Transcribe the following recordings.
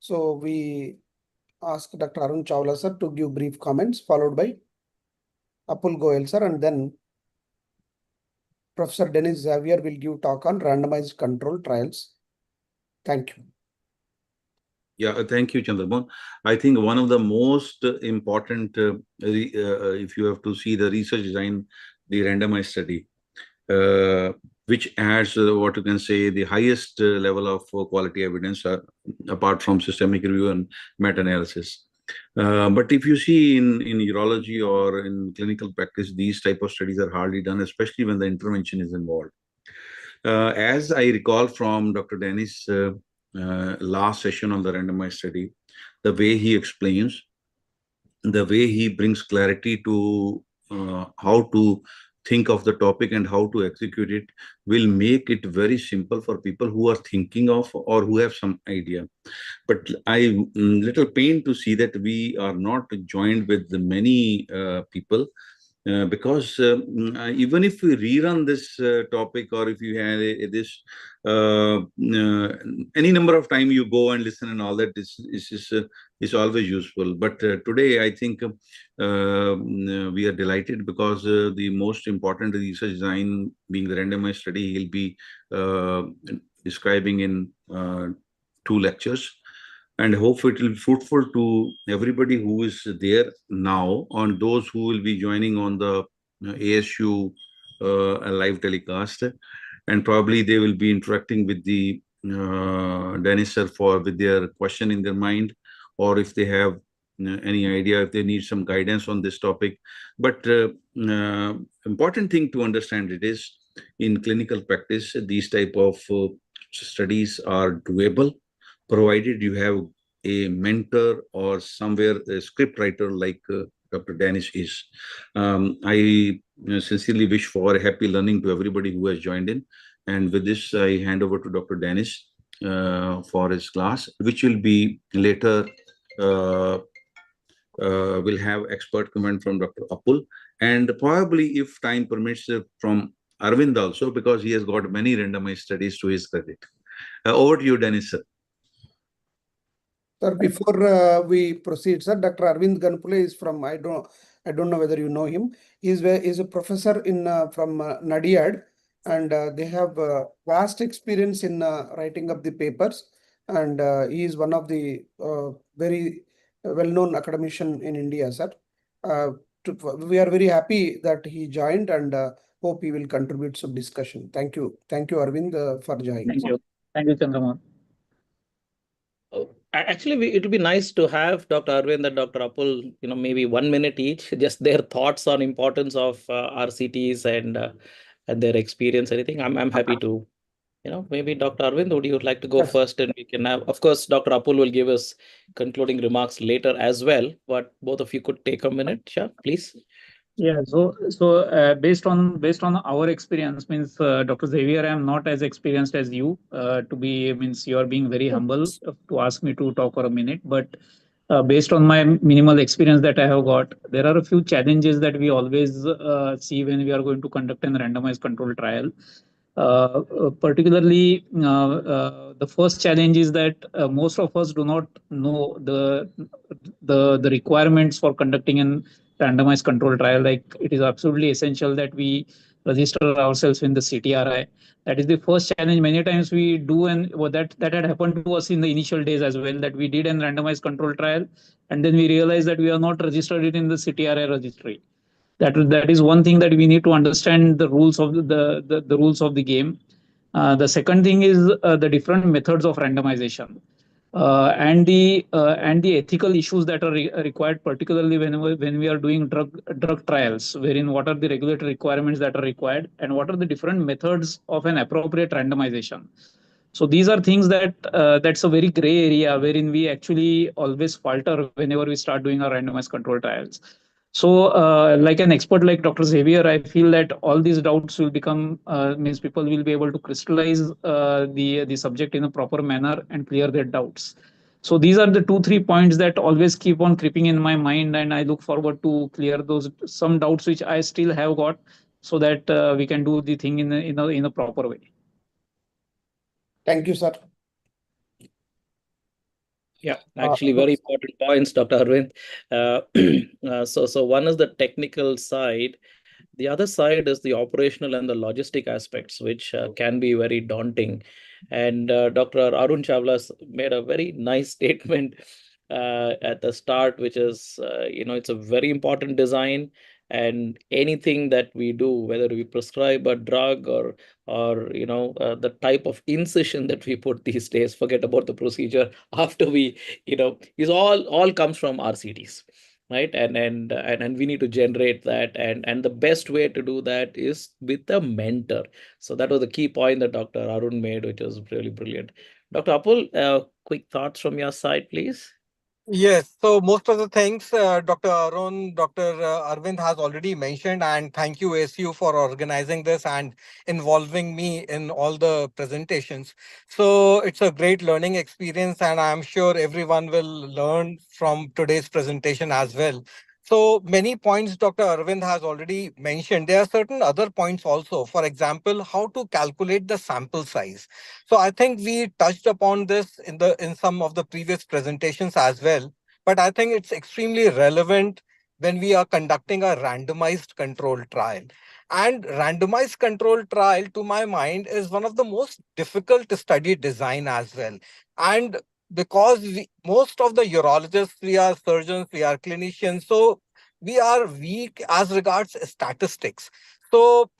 So we ask Dr. Arun Chawla sir to give brief comments, followed by Apul Goyal sir, and then Professor DENIS XAVIER will give talk on randomized control trials. Thank you. Yeah, thank you, Chandramohan. I think one of the most important, if you have to see the research design, the randomized study, which adds what you can say the highest level of quality evidence apart from systemic review and meta-analysis. But if you see in urology or in clinical practice, these type of studies are hardly done, especially when the intervention is involved. As I recall from Dr. DENIS' last session on the randomized study, the way he explains, the way he brings clarity to how to think of the topic and how to execute it will make it very simple for people who are thinking of or who have some idea. But I'm little pained to see that we are not joined with the many people because even if we rerun this topic, or if you have this any number of time you go and listen and all that, is always useful. But today I think we are delighted because the most important research design being the randomized study, he'll be describing in 2 lectures. And hope it will be fruitful to everybody who is there now, on those who will be joining on the ASU live telecast, and probably they will be interacting with the DENIS sir with their question in their mind, or if they have any idea, if they need some guidance on this topic. But important thing to understand it is, in clinical practice, these type of studies are doable, provided you have a mentor or somewhere a script writer like Dr. DENIS is. I sincerely wish for a happy learning to everybody who has joined in. And with this, I hand over to Dr. DENIS for his class, which will be later. We'll have expert comment from Dr. Apul, and probably, if time permits, from Arvind also, because he has got many randomized studies to his credit. Over to you, DENIS sir. Sir, before we proceed, sir, Dr. Arvind Ganpule is from, I don't know whether you know him. He's a professor in from Nadiad, and they have vast experience in writing up the papers, and he is one of the very well-known academician in India, sir. We are very happy that he joined, and hope he will contribute some discussion. Thank you, Arvind, for joining. Thank you, Chandramohan. Actually, it would be nice to have Dr. Arvind and Dr. Apul, maybe 1 minute each, just their thoughts on importance of RCTs and their experience. Anything. I'm happy to, maybe Dr. Arvind, would you like to go first, and we can have, of course, Dr. Apul will give us concluding remarks later as well. But both of you could take a minute, sure, please. Yeah, so based on our experience, means Dr. Xavier, I am not as experienced as you. You are being very humble to ask me to talk for a minute. But based on my minimal experience that I have got, there are a few challenges that we always see when we are going to conduct a randomized control trial. Particularly, the first challenge is that most of us do not know the requirements for conducting an randomized control trial. Like, it is absolutely essential that we register ourselves in the CTRI. That is the first challenge. Many times we do, and that had happened to us in the initial days as well, that we did an randomized control trial, and then we realized that we are not registered it in the CTRI registry. That is one thing that we need to understand, the rules of the rules of the game. The second thing is the different methods of randomization. And the ethical issues that are required, particularly when we are doing drug trials, wherein what are the regulatory requirements that are required, and what are the different methods of an appropriate randomization. So these are things that's a very gray area wherein we actually always falter whenever we start doing our randomized control trials. So like an expert like Dr. Xavier, I feel that all these doubts will become, means people will be able to crystallize the subject in a proper manner and clear their doubts. So these are the 2-3 points that always keep on creeping in my mind, and I look forward to clear some doubts which I still have got, so that we can do the thing in a proper way. Thank you, sir. Yeah, actually very important points, Dr. Arvind. So one is the technical side. The other side is the operational and the logistic aspects, which can be very daunting. And Dr. Arun Chawla made a very nice statement at the start, which is, it's a very important design. And anything that we do, whether we prescribe a drug or the type of incision that we put these days, forget about the procedure after we, is all comes from RCTs. Right, and we need to generate that, and the best way to do that is with a mentor. So that was the key point that Dr. Arun made, which was really brilliant. Dr. Apul, quick thoughts from your side, please. Yes, so most of the things Dr. Arun, Dr. Arvind has already mentioned, and thank you ASU for organizing this and involving me in all the presentations. So it's a great learning experience, and I'm sure everyone will learn from today's presentation as well. So many points Dr. Arvind has already mentioned. There are certain other points also. For example, how to calculate the sample size. So I think we touched upon this in some of the previous presentations as well. But I think it's extremely relevant when we are conducting a randomized control trial. And randomized control trial, to my mind, is one of the most difficult to study design as well. And because most of the urologists, we are surgeons, we are clinicians, so we are weak as regards statistics. So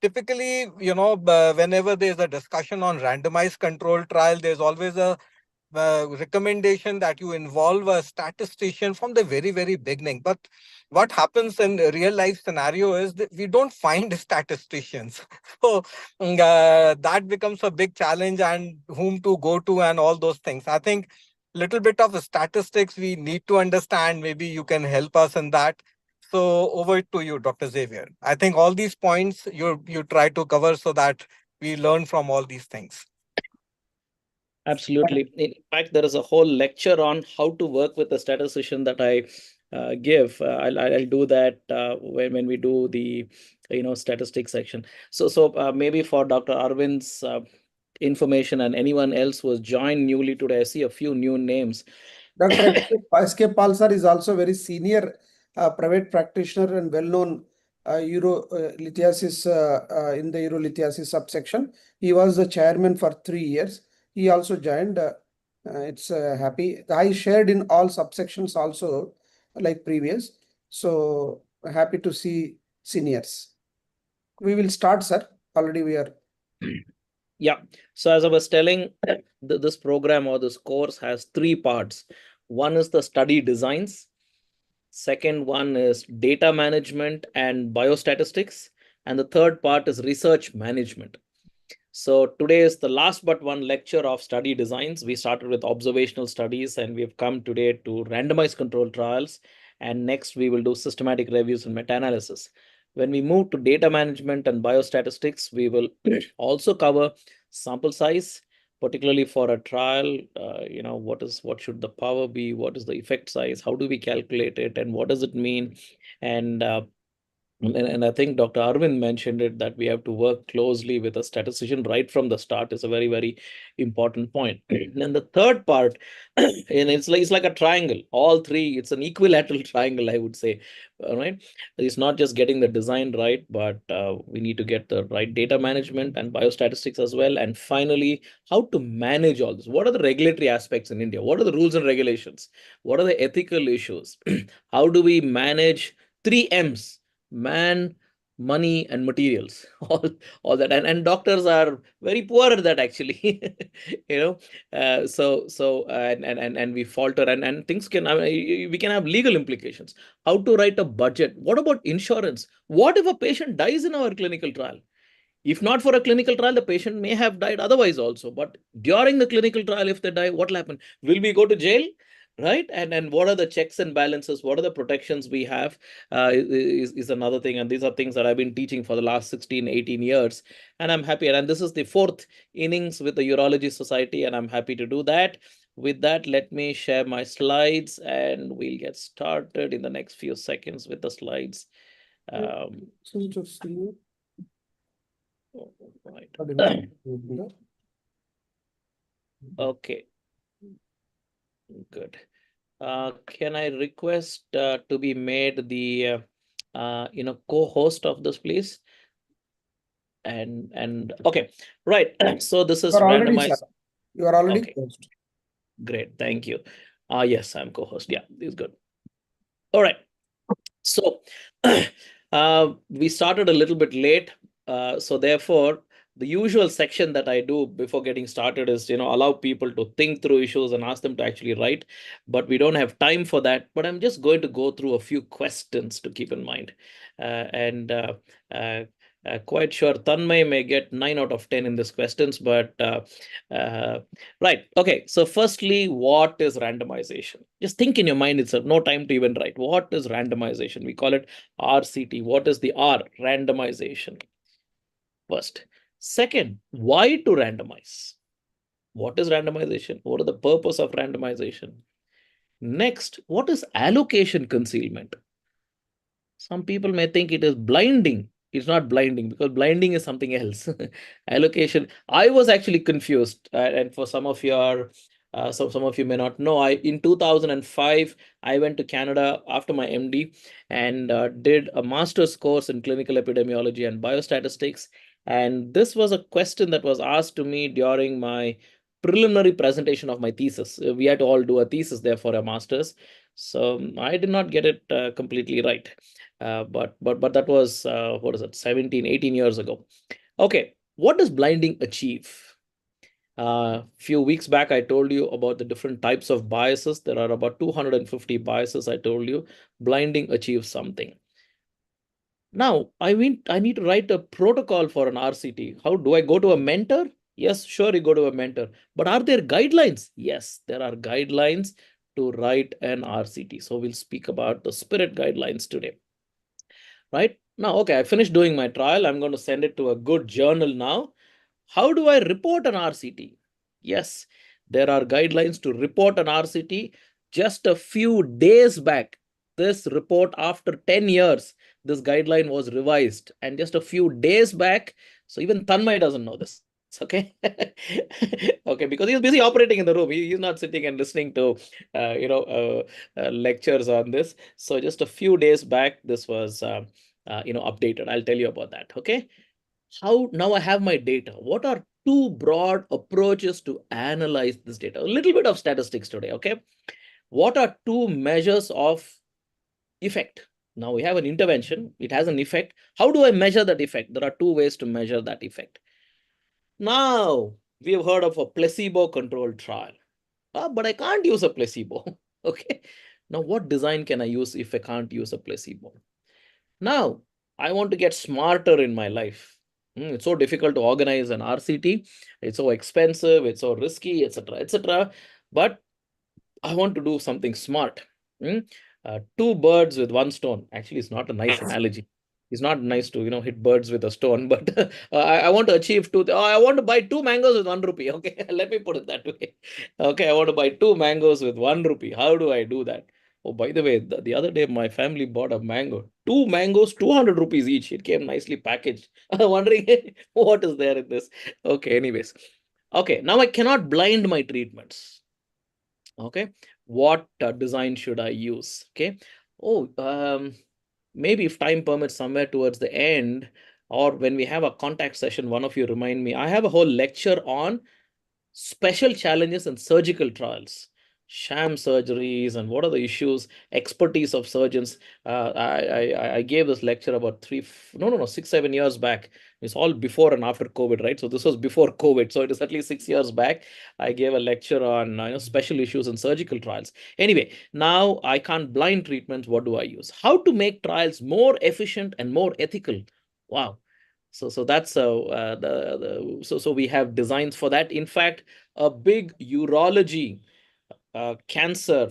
typically, whenever there's a discussion on randomized control trial, there's always a recommendation that you involve a statistician from the very, very beginning. But what happens in real life scenario is that we don't find statisticians. So that becomes a big challenge, and whom to go to and all those things. I think little bit of statistics we need to understand. Maybe you can help us in that. So over to you, Dr. Xavier. I think all these points you try to cover so that we learn from all these things. Absolutely. In fact, there is a whole lecture on how to work with a statistician that I give. I'll do that when we do the statistics section. So maybe for Dr. Arvind's information and anyone else who has joined newly today, I see a few new names. Dr. S.K. Pal sir is also very senior private practitioner and well-known urolithiasis in the urolithiasis subsection. He was the chairman for 3 years. He also joined. It's happy. I shared in all subsections also, like previous. So happy to see seniors. We will start, sir. Already we are. Yeah. So as I was telling, this program or this course has 3 parts. One is the study designs. Second one is data management and biostatistics. And the third part is research management. So today is the last but one lecture of study designs. We started with observational studies, and we've come today to randomized control trials. And next we will do systematic reviews and meta-analysis. When we move to data management and biostatistics, we will also cover sample size, particularly for a trial. What should the power be? What is the effect size? How do we calculate it? And what does it mean? And I think Dr. Arvind mentioned it, that we have to work closely with a statistician right from the start is a very, very important point. And then the third part, and it's like a triangle. All three, it's an equilateral triangle, I would say. Right? It's not just getting the design right, but we need to get the right data management and biostatistics as well. And finally, how to manage all this. What are the regulatory aspects in India? What are the rules and regulations? What are the ethical issues? How do we manage 3 M's? Man, money, and materials, all that, and doctors are very poor at that, actually. And we falter, and things can, we can have legal implications. How to write a budget? What about insurance? What if a patient dies in our clinical trial? If not for a clinical trial, the patient may have died otherwise also. But during the clinical trial, if they die, what will happen? Will we go to jail? Right? And what are the checks and balances? What are the protections we have is another thing. And these are things that I've been teaching for the last 16, 18 years. And I'm happy. And this is the 4th innings with the Urology Society. And I'm happy to do that. With that, let me share my slides, and we'll get started in the next few seconds with the slides. Right. Okay. Good. Can I request to be made the co-host of this, please? And okay, right. So this is You are already, sir. randomized. You are already Okay. host. Great, thank you. Yes, I'm co-host. Yeah, this is good. All right. So we started a little bit late. So therefore, the usual section that I do before getting started is, allow people to think through issues and ask them to actually write. But we don't have time for that. But I'm just going to go through a few questions to keep in mind. Quite sure Tanmay may get 9 out of 10 in these questions, but right. Okay. So firstly, what is randomization? Just think in your mind itself, no time to even write. What is randomization? We call it RCT. What is the R? Randomization. First. Second, why to randomize? What is randomization? What are the purpose of randomization? Next, what is allocation concealment? Some people may think it is blinding. It's not blinding because blinding is something else. Allocation. I was actually confused, and for some of your, some of you may not know. In 2005 I went to Canada after my MD and did a master's course in clinical epidemiology and biostatistics. And this was a question that was asked to me during my preliminary presentation of my thesis. We had to all do a thesis there for a master's. So I did not get it completely right. But that was, what is it, 17, 18 years ago. Okay, what does blinding achieve? Few weeks back, I told you about the different types of biases. There are about 250 biases, I told you. Blinding achieves something. Now, I need to write a protocol for an RCT. How do I go to a mentor? Yes, sure, you go to a mentor. But are there guidelines? Yes, there are guidelines to write an RCT. So we'll speak about the Spirit guidelines today. Right now, okay, I finished doing my trial. I'm going to send it to a good journal now. How do I report an RCT? Yes, there are guidelines to report an RCT. Just a few days back, this report after 10 years, this guideline was revised. And just a few days back, so even Tanmay doesn't know this. Okay. Okay, because he's busy operating in the room. He's not sitting and listening to lectures on this. So just a few days back, this was updated. I'll tell you about that. Okay. How now I have my data. What are two broad approaches to analyze this data? A little bit of statistics today. Okay. What are two measures of effect? Now we have an intervention. It has an effect. How do I measure that effect? There are two ways to measure that effect. Now, we have heard of a placebo-controlled trial, but I can't use a placebo. Okay. Now, what design can I use if I can't use a placebo? Now, I want to get smarter in my life. It's so difficult to organize an RCT. It's so expensive. It's so risky, etc., etc. But I want to do something smart. Two birds with one stone. Actually, it's not a nice analogy. It's not nice to, hit birds with a stone, but I want to achieve two. I want to buy 2 mangoes with 1 rupee. Okay, let me put it that way. Okay, I want to buy 2 mangoes with 1 rupee. How do I do that? Oh, by the way, the other day, my family bought a mango. 2 mangoes, 200 rupees each. It came nicely packaged. I'm wondering what is there in this. Okay, anyways. Okay, now I cannot blind my treatments. Okay, what design should I use? Okay. Oh, maybe if time permits somewhere towards the end or when we have a contact session, one of you remind me. I have a whole lecture on special challenges in surgical trials, sham surgeries, and what are the issues, expertise of surgeons. I gave this lecture about 6, 7 years back. It's all before and after COVID, right? So this was before COVID. So it is at least 6 years back. I gave a lecture on special issues in surgical trials. Anyway, now I can't blind treatments. What do I use? How to make trials more efficient and more ethical? Wow. So that's so we have designs for that. In fact, a big urology, cancer,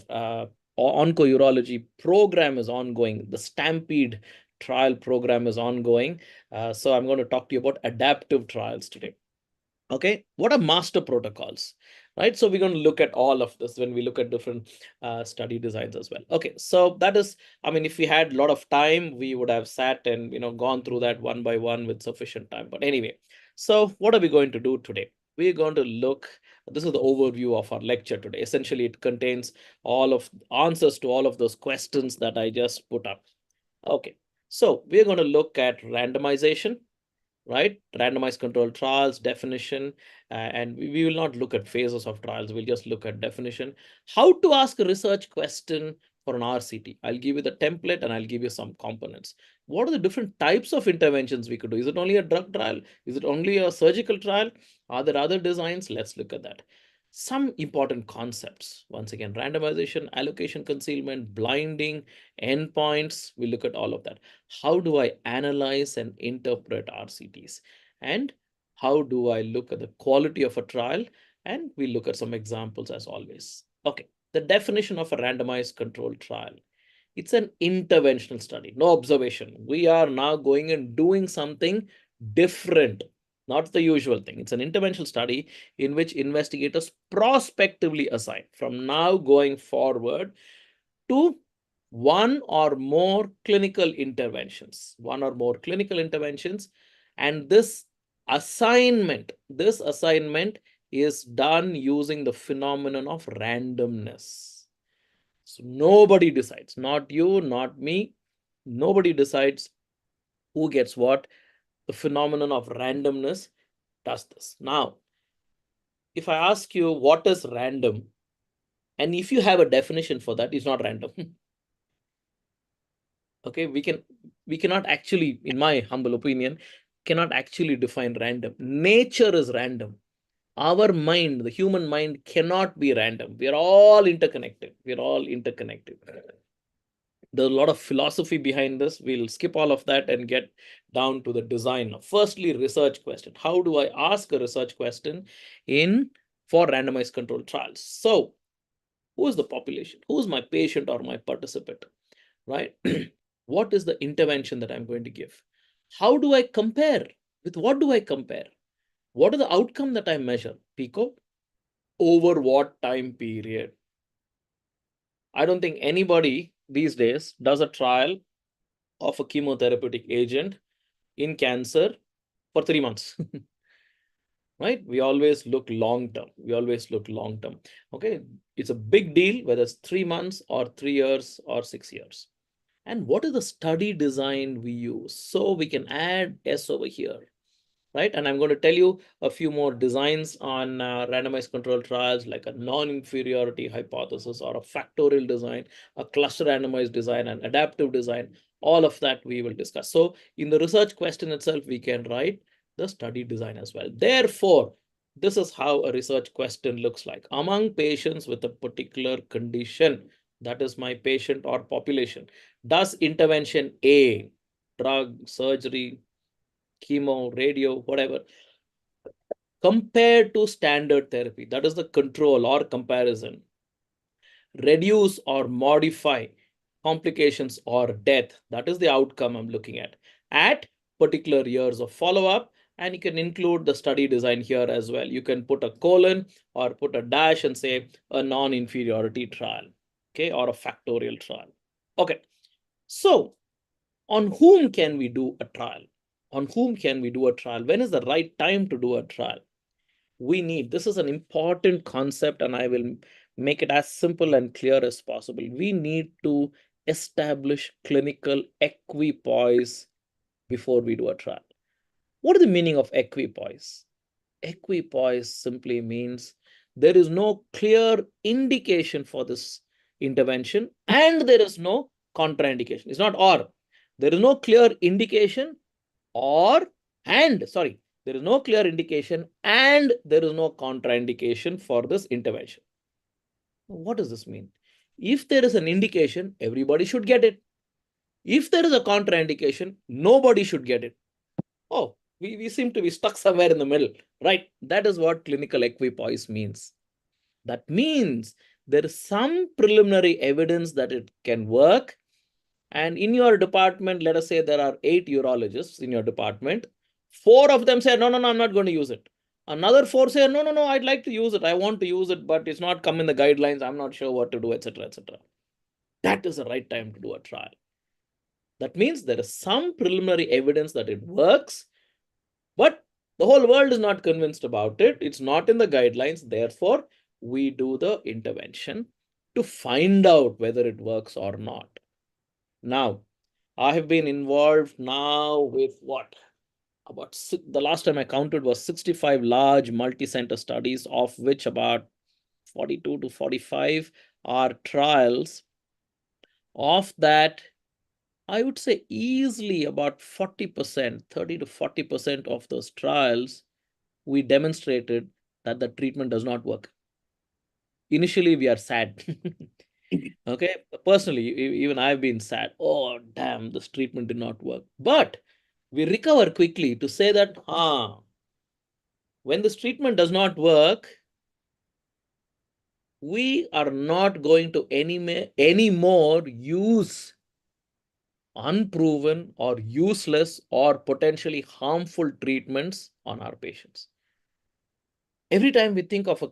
oncourology program is ongoing. The Stampede trial program is ongoing. So I'm going to talk to you about adaptive trials today. Okay, what are master protocols? Right, so we're going to look at all of this when we look at different study designs as well. Okay, so that is, I mean, if we had a lot of time, we would have sat and gone through that one by one with sufficient time. But anyway, so what are we going to do today? We're going to look This is the overview of our lecture today. Essentially, it contains all of answers to all of those questions that I just put up. Okay, so we're going to look at randomization, right? Randomized controlled trials, definition, and we will not look at phases of trials. We'll just look at definition. How to ask a research question for an RCT. I'll give you the template and I'll give you some components. What are the different types of interventions we could do? Is it only a drug trial? Is it only a surgical trial? Are there other designs? Let's look at that. Some important concepts. Once again, randomization, allocation, concealment, blinding, endpoints. We look at all of that. How do I analyze and interpret RCTs? And how do I look at the quality of a trial? And we look at some examples as always. Okay, the definition of a randomized controlled trial. It's an interventional study, no observation. We are now going and doing something different, not the usual thing. It's an interventional study in which investigators prospectively assign from now going forward to one or more clinical interventions, and this assignment is done using the phenomenon of randomness. So nobody decides, not you, not me, nobody decides who gets what. The phenomenon of randomness does this. Now, if I ask you what is random, and if you have a definition for that, it's not random. Okay, we cannot actually, in my humble opinion, cannot actually define random. Nature is random. Our mind, the human mind, cannot be random. We are all interconnected. There's a lot of philosophy behind this. We'll skip all of that and get down to the design. Firstly, research question. How do I ask a research question for randomized controlled trials? So, who is the population? Who is my patient or my participant? Right? What is the intervention that I'm going to give? How do I compare? With what do I compare? What are the outcome that I measure? PICO. Over what time period? I don't think anybody these days does a trial of a chemotherapeutic agent in cancer for 3 months. Right? We always look long term. Okay. It's a big deal whether it's 3 months or 3 years or 6 years. And what is the study design we use? So we can add S over here, right? And I'm going to tell you a few more designs on randomized controlled trials, like a non-inferiority hypothesis or a factorial design, a cluster randomized design, and adaptive design. All of that we will discuss. So in the research question itself, we can write the study design as well. Therefore, this is how a research question looks like. Among patients with a particular condition, that is my patient or population, does intervention A, drug, surgery, chemo, radio, whatever, compared to standard therapy, that is the control or comparison, reduce or modify complications or death, that is the outcome I'm looking at particular years of follow-up. And you can include the study design here as well. You can put a colon or put a dash and say a non-inferiority trial, okay, or a factorial trial. Okay, so on whom can we do a trial? When is the right time to do a trial? This is an important concept, and I will make it as simple and clear as possible. We need to establish clinical equipoise before we do a trial. What is the meaning of equipoise? Equipoise simply means there is no clear indication for this intervention and there is no contraindication. It's not or. There is no clear indication there is no clear indication and there is no contraindication for this intervention. What does this mean? If there is an indication, everybody should get it. If there is a contraindication, nobody should get it. Oh, we seem to be stuck somewhere in the middle, right? That is what clinical equipoise means. That means there is some preliminary evidence that it can work. And in your department, let us say there are 8 urologists in your department. 4 of them say, no, I'm not going to use it. Another 4 say, no, I'd like to use it. I want to use it, but it's not come in the guidelines. I'm not sure what to do, etc., etc. That is the right time to do a trial. That means there is some preliminary evidence that it works, but The whole world is not convinced about it. It's not in the guidelines. Therefore, we do the intervention to find out whether it works or not. Now, I have been involved now with what? About the last time I counted was 65 large multi-center studies, of which about 42 to 45 are trials. Of that, I would say easily about 40%, 30 to 40% of those trials, we demonstrated that the treatment does not work. Initially, we are sad. Okay, personally, even I've been sad. Oh, damn, this treatment did not work. But we recover quickly to say that, when this treatment does not work, we are not going to anymore use unproven or useless or potentially harmful treatments on our patients. Every time we think of an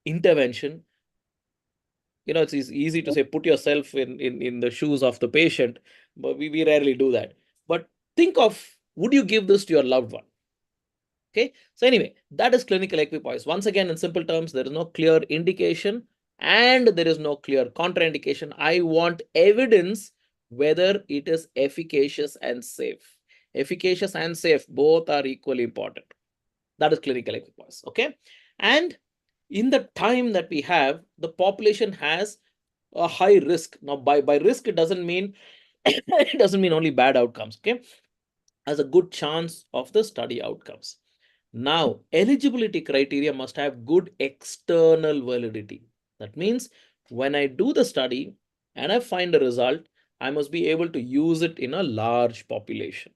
intervention, it's easy to say, put yourself in the shoes of the patient, but we rarely do that. But think of, would you give this to your loved one? Okay, so anyway, that is clinical equipoise. Once again, in simple terms, there is no clear indication and there is no clear contraindication. I want evidence whether it is efficacious and safe. Efficacious and safe, both are equally important. That is clinical equipoise. Okay, and in the time that we have, the population has a high risk. Now, by risk, it doesn't mean it doesn't mean only bad outcomes. Okay, has a good chance of the study outcomes. Now, eligibility criteria must have good external validity. That means when I do the study and I find a result, I must be able to use it in a large population.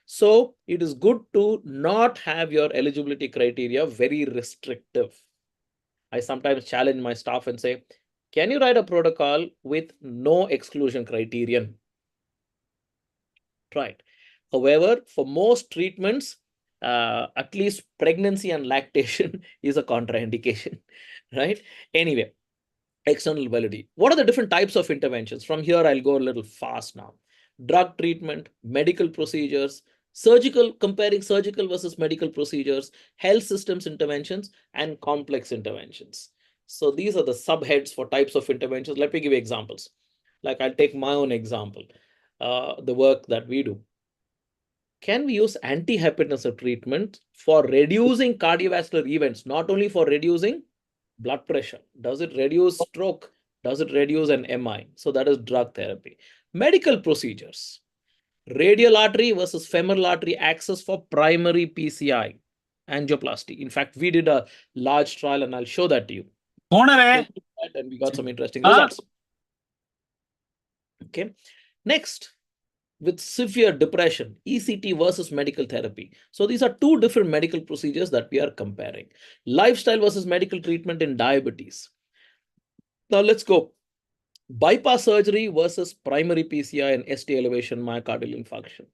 So it is good to not have your eligibility criteria very restrictive. I sometimes challenge my staff and say, can you write a protocol with no exclusion criterion? Try it. However, for most treatments, at least pregnancy and lactation is a contraindication, right? Anyway, external validity. What are the different types of interventions? From here, I'll go a little fast now. Drug treatment, medical procedures, comparing surgical versus medical procedures, health systems interventions, and complex interventions. So these are the subheads for types of interventions. Let me give you examples. Like I'll take my own example, the work that we do. Can we use antihypertensive treatment for reducing cardiovascular events, not only for reducing blood pressure? Does it reduce stroke? Does it reduce an MI? So that is drug therapy. Medical procedures, radial artery versus femoral artery access for primary PCI, angioplasty. In fact, we did a large trial and I'll show that to you. And we got some interesting results. Okay. Next, with severe depression, ECT versus medical therapy. So these are two different medical procedures that we are comparing. Lifestyle versus medical treatment in diabetes. Now let's go. Bypass surgery versus primary PCI and ST elevation myocardial infarction.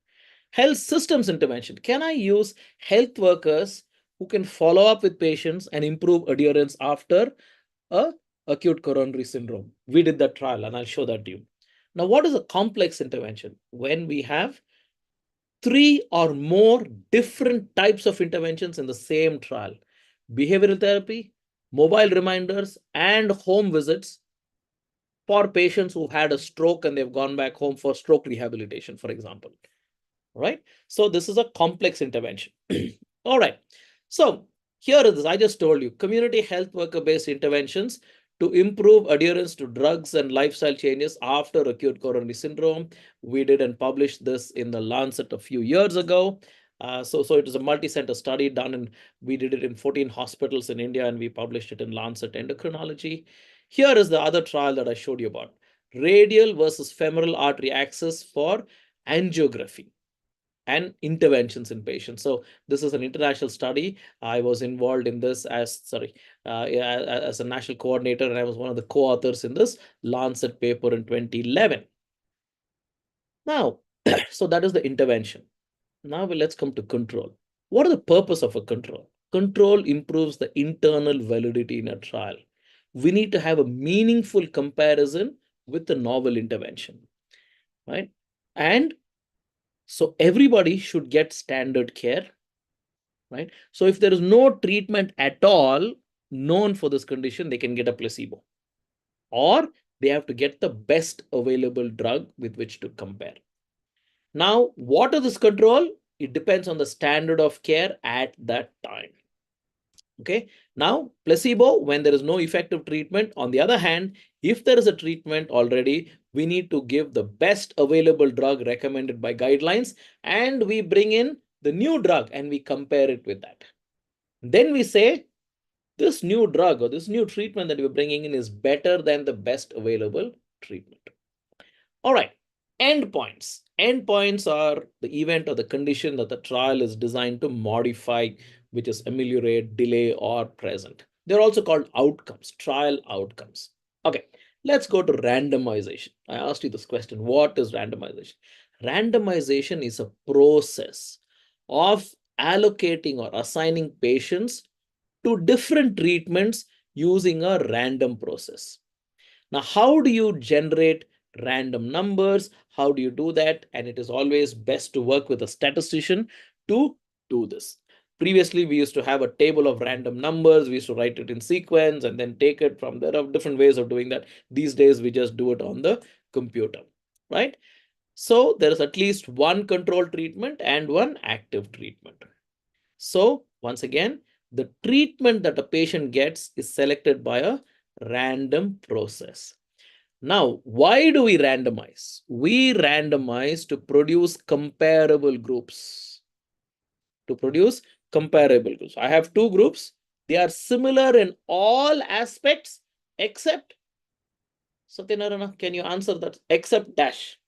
Health systems intervention. Can I use health workers who can follow up with patients and improve adherence after acute coronary syndrome? We did that trial and I'll show that to you. Now, what is a complex intervention? When we have 3 or more different types of interventions in the same trial: behavioral therapy, mobile reminders, and home visits for patients who had a stroke and they've gone back home for stroke rehabilitation, for example. Right? So this is a complex intervention. All right. So here it is. I just told you, community health worker-based interventions to improve adherence to drugs and lifestyle changes after acute coronary syndrome. We did and published this in the Lancet a few years ago. So it is a multi-center study done, and we did it in 14 hospitals in India, and we published it in Lancet Endocrinology. Here is the other trial that I showed you about: radial versus femoral artery access for angiography and interventions in patients. So this is an international study. I was involved in this as a national coordinator, and I was one of the co-authors in this Lancet paper in 2011. Now, so that is the intervention. Now let's come to control. What is the purpose of a control? Control improves the internal validity in a trial. We need to have a meaningful comparison with the novel intervention, right? And so everybody should get standard care. right? So if there is no treatment at all known for this condition, they can get a placebo, or they have to get the best available drug with which to compare. Now, what is this control? It depends on the standard of care at that time. Okay. Now, placebo, when there is no effective treatment. On the other hand, if there is a treatment already, we need to give the best available drug recommended by guidelines, and we bring in the new drug and we compare it with that. Then we say, this new drug or this new treatment that we're bringing in is better than the best available treatment. All right. Endpoints. Endpoints are the event or the condition that the trial is designed to modify, which is ameliorate, delay, or present. They're also called outcomes, trial outcomes. Okay, let's go to randomization. I asked you this question. What is randomization? Randomization is a process of allocating or assigning patients to different treatments using a random process. Now, how do you generate random numbers? How do you do that? And it is always best to work with a statistician to do this. Previously, we used to have a table of random numbers. We used to write it in sequence and then take it from there. Are different ways of doing that. These days, we just do it on the computer, right? So there is at least one control treatment and one active treatment. So once again, the treatment that a patient gets is selected by a random process. Now, why do we randomize? We randomize to produce comparable groups. To produce comparable groups. I have two groups. They are similar in all aspects except, Satyanarayana, can you answer that? Except dash.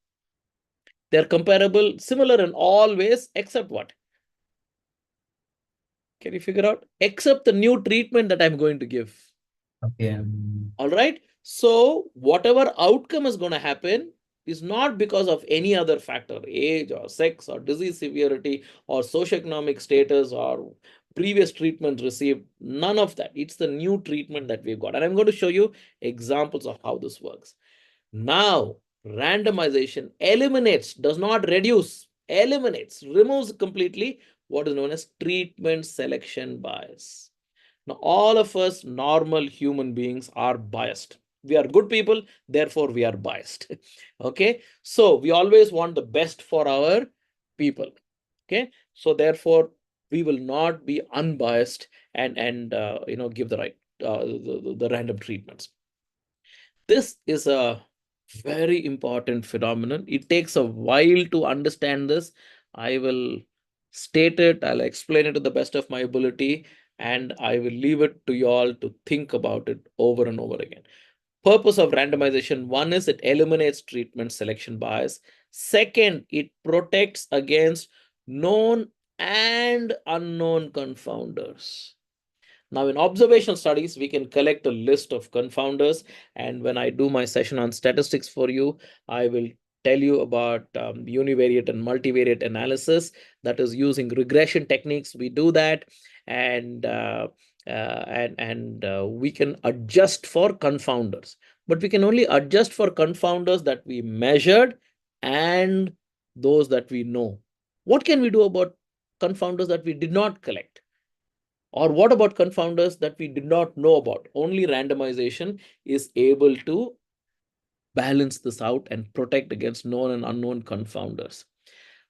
They're comparable, similar in all ways except what? Can you figure out? Except the new treatment that I'm going to give. Okay. All right. So whatever outcome is going to happen is not because of any other factor, age or sex or disease severity or socioeconomic status or previous treatment received. None of that. It's the new treatment that we've got. And I'm going to show you examples of how this works. Now, randomization eliminates, does not reduce, eliminates, removes completely what is known as treatment selection bias. Now, all of us normal human beings are biased. We are good people, therefore we are biased. Okay, so we always want the best for our people. Okay, so therefore we will not be unbiased and give the right the random treatments. This is a very important phenomenon. It takes a while to understand this. I will state it, I'll explain it to the best of my ability, and I will leave it to you all to think about it over and over again. Purpose of randomization: one is it eliminates treatment selection bias. Second, it protects against known and unknown confounders. Now, in observational studies, we can collect a list of confounders. And when I do my session on statistics for you, I will tell you about univariate and multivariate analysis. That is using regression techniques. We do that. And we can adjust for confounders. But we can only adjust for confounders that we measured and those that we know. What can we do about confounders that we did not collect? Or what about confounders that we did not know about? Only randomization is able to balance this out and protect against known and unknown confounders.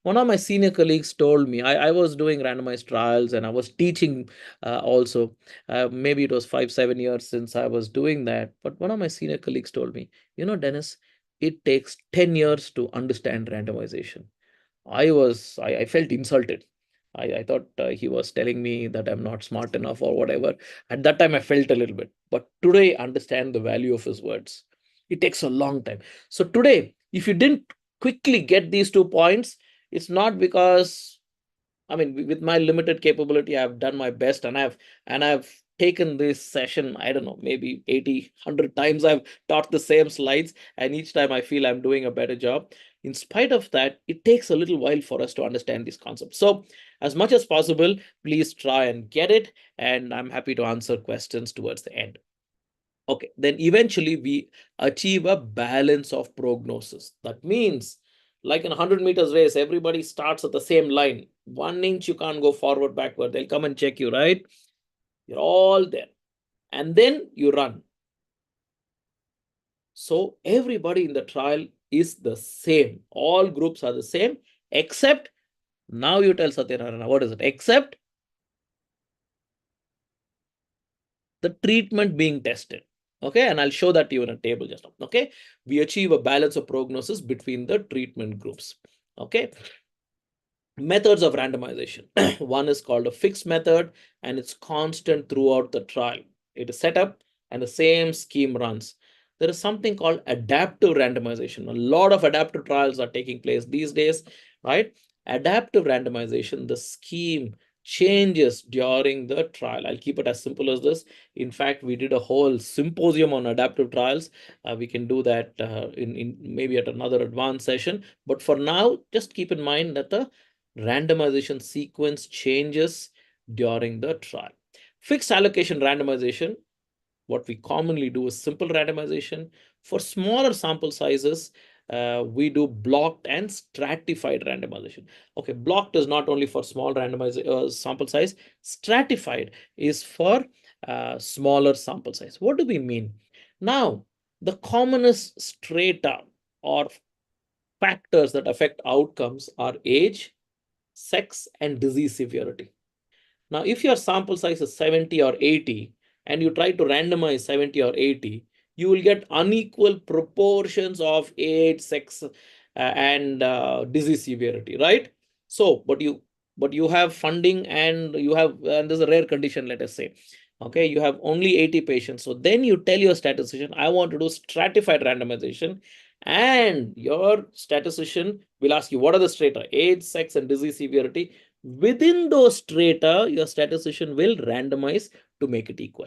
One of my senior colleagues told me, I was doing randomized trials and I was teaching also. Maybe it was 5-7 years since I was doing that. But one of my senior colleagues told me, Dennis, it takes 10 years to understand randomization. I felt insulted. I thought he was telling me that I'm not smart enough or whatever. At that time, I felt a little bit. But today, I understand the value of his words. It takes a long time. So today, if you didn't quickly get these 2 points, it's not because, with my limited capability, I've done my best and I've taken this session, I don't know, maybe 80, 100 times I've taught the same slides, and each time I feel I'm doing a better job. In spite of that, it takes a little while for us to understand these concepts. So as much as possible, please try and get it, and I'm happy to answer questions towards the end. Okay, then eventually we achieve a balance of prognosis. That means, like in a 100 meters race, everybody starts at the same line. 1 inch you can't go forward, backward. They'll come and check you, right? You're all there. And then you run. So everybody in the trial is the same. All groups are the same, except now you tell Satyanarayana, what is it? Except the treatment being tested. Okay, and I'll show that to you in a table just now. Okay, we achieve a balance of prognosis between the treatment groups. Okay, methods of randomization. One is called a fixed method, and it's constant throughout the trial. It is set up and the same scheme runs. There is something called adaptive randomization. A lot of adaptive trials are taking place these days, right? Adaptive randomization, the scheme changes during the trial. I'll keep it as simple as this. In fact, we did a whole symposium on adaptive trials. We can do that in maybe at another advanced session. But for now, just keep in mind that the randomization sequence changes during the trial. Fixed allocation randomization, what we commonly do is simple randomization. For smaller sample sizes, we do blocked and stratified randomization. Okay, blocked is not only for small sample size, stratified is for smaller sample size. What do we mean? Now, the commonest strata or factors that affect outcomes are age, sex, and disease severity. Now, if your sample size is 70 or 80, and you try to randomize 70 or 80, you will get unequal proportions of age, sex, and disease severity, right? So, but you have funding and there's a rare condition, let us say. Okay, you have only 80 patients. So then you tell your statistician, I want to do stratified randomization. And your statistician will ask you, what are the strata? Age, sex, and disease severity. Within those strata, your statistician will randomize to make it equal.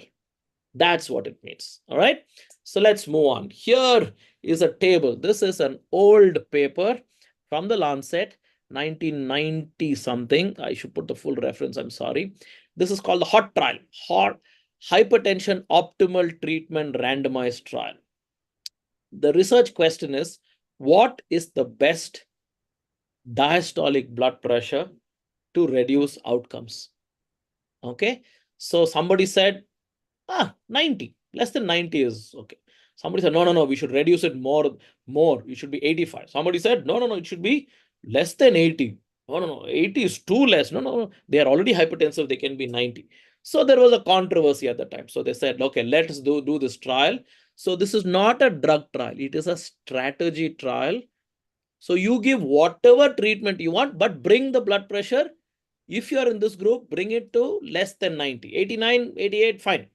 That's what it means. All right. So let's move on. Here is a table. This is an old paper from the Lancet, 1990 something. I should put the full reference. I'm sorry. This is called the HOT trial, HOT hypertension optimal treatment randomized trial. The research question is, what is the best diastolic blood pressure to reduce outcomes? Okay. So somebody said, 90, less than 90 is okay. Somebody said, no, we should reduce it more. It should be 85. Somebody said, no, it should be less than 80. No, 80 is too less. No, they are already hypertensive. They can be 90. So there was a controversy at the time. So they said, okay, let's do this trial. So this is not a drug trial. It is a strategy trial. So you give whatever treatment you want, but bring the blood pressure. If you are in this group, bring it to less than 90, 89, 88, fine.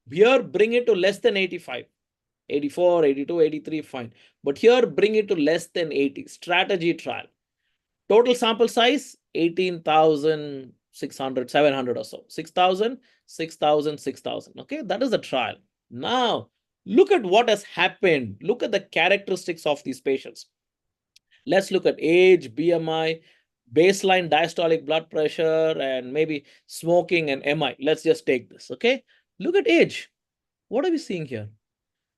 Here, bring it to less than 85, 84, 82, 83, fine. But here, bring it to less than 80, strategy trial. Total sample size, 18,600, 700 or so. 6,000, 6,000, 6,000. Okay, that is the trial. Now, look at what has happened. Look at the characteristics of these patients. Let's look at age, BMI, baseline diastolic blood pressure, and maybe smoking and MI. Let's just take this, okay? Look at age. What are we seeing here?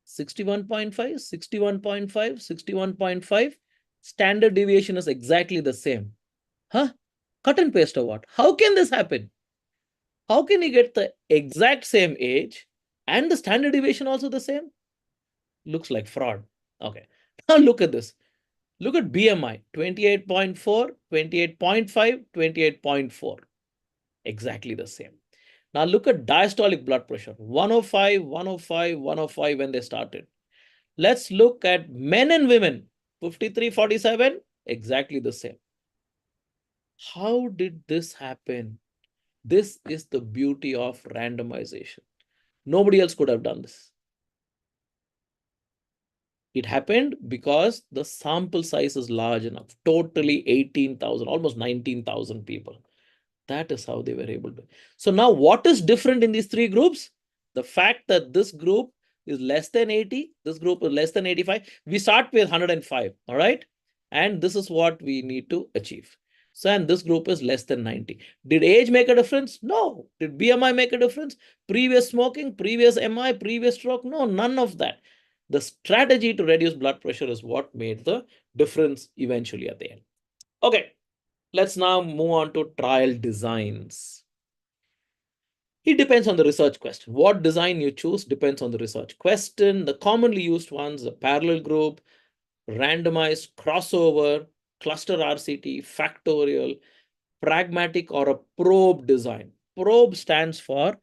61.5, 61.5, 61.5. Standard deviation is exactly the same. Huh? Cut and paste or what? How can this happen? How can you get the exact same age and the standard deviation also the same? Looks like fraud. Okay. Now look at this. Look at BMI, 28.4, 28.5, 28.4. Exactly the same. Now look at diastolic blood pressure, 105, 105, 105 when they started. Let's look at men and women, 53, 47, exactly the same. How did this happen? This is the beauty of randomization. Nobody else could have done this. It happened because the sample size is large enough, totally 18,000, almost 19,000 people. That is how they were able to. So now what is different in these three groups? The fact that this group is less than 80, this group is less than 85. We start with 105, all right? And this is what we need to achieve. So, and this group is less than 90. Did age make a difference? No. Did BMI make a difference? Previous smoking, previous MI, previous stroke? No, none of that. The strategy to reduce blood pressure is what made the difference eventually at the end. Okay, let's now move on to trial designs. It depends on the research question. What design you choose depends on the research question. The commonly used ones, the parallel group, randomized, crossover, cluster RCT, factorial, pragmatic, or a probe design. Probe stands for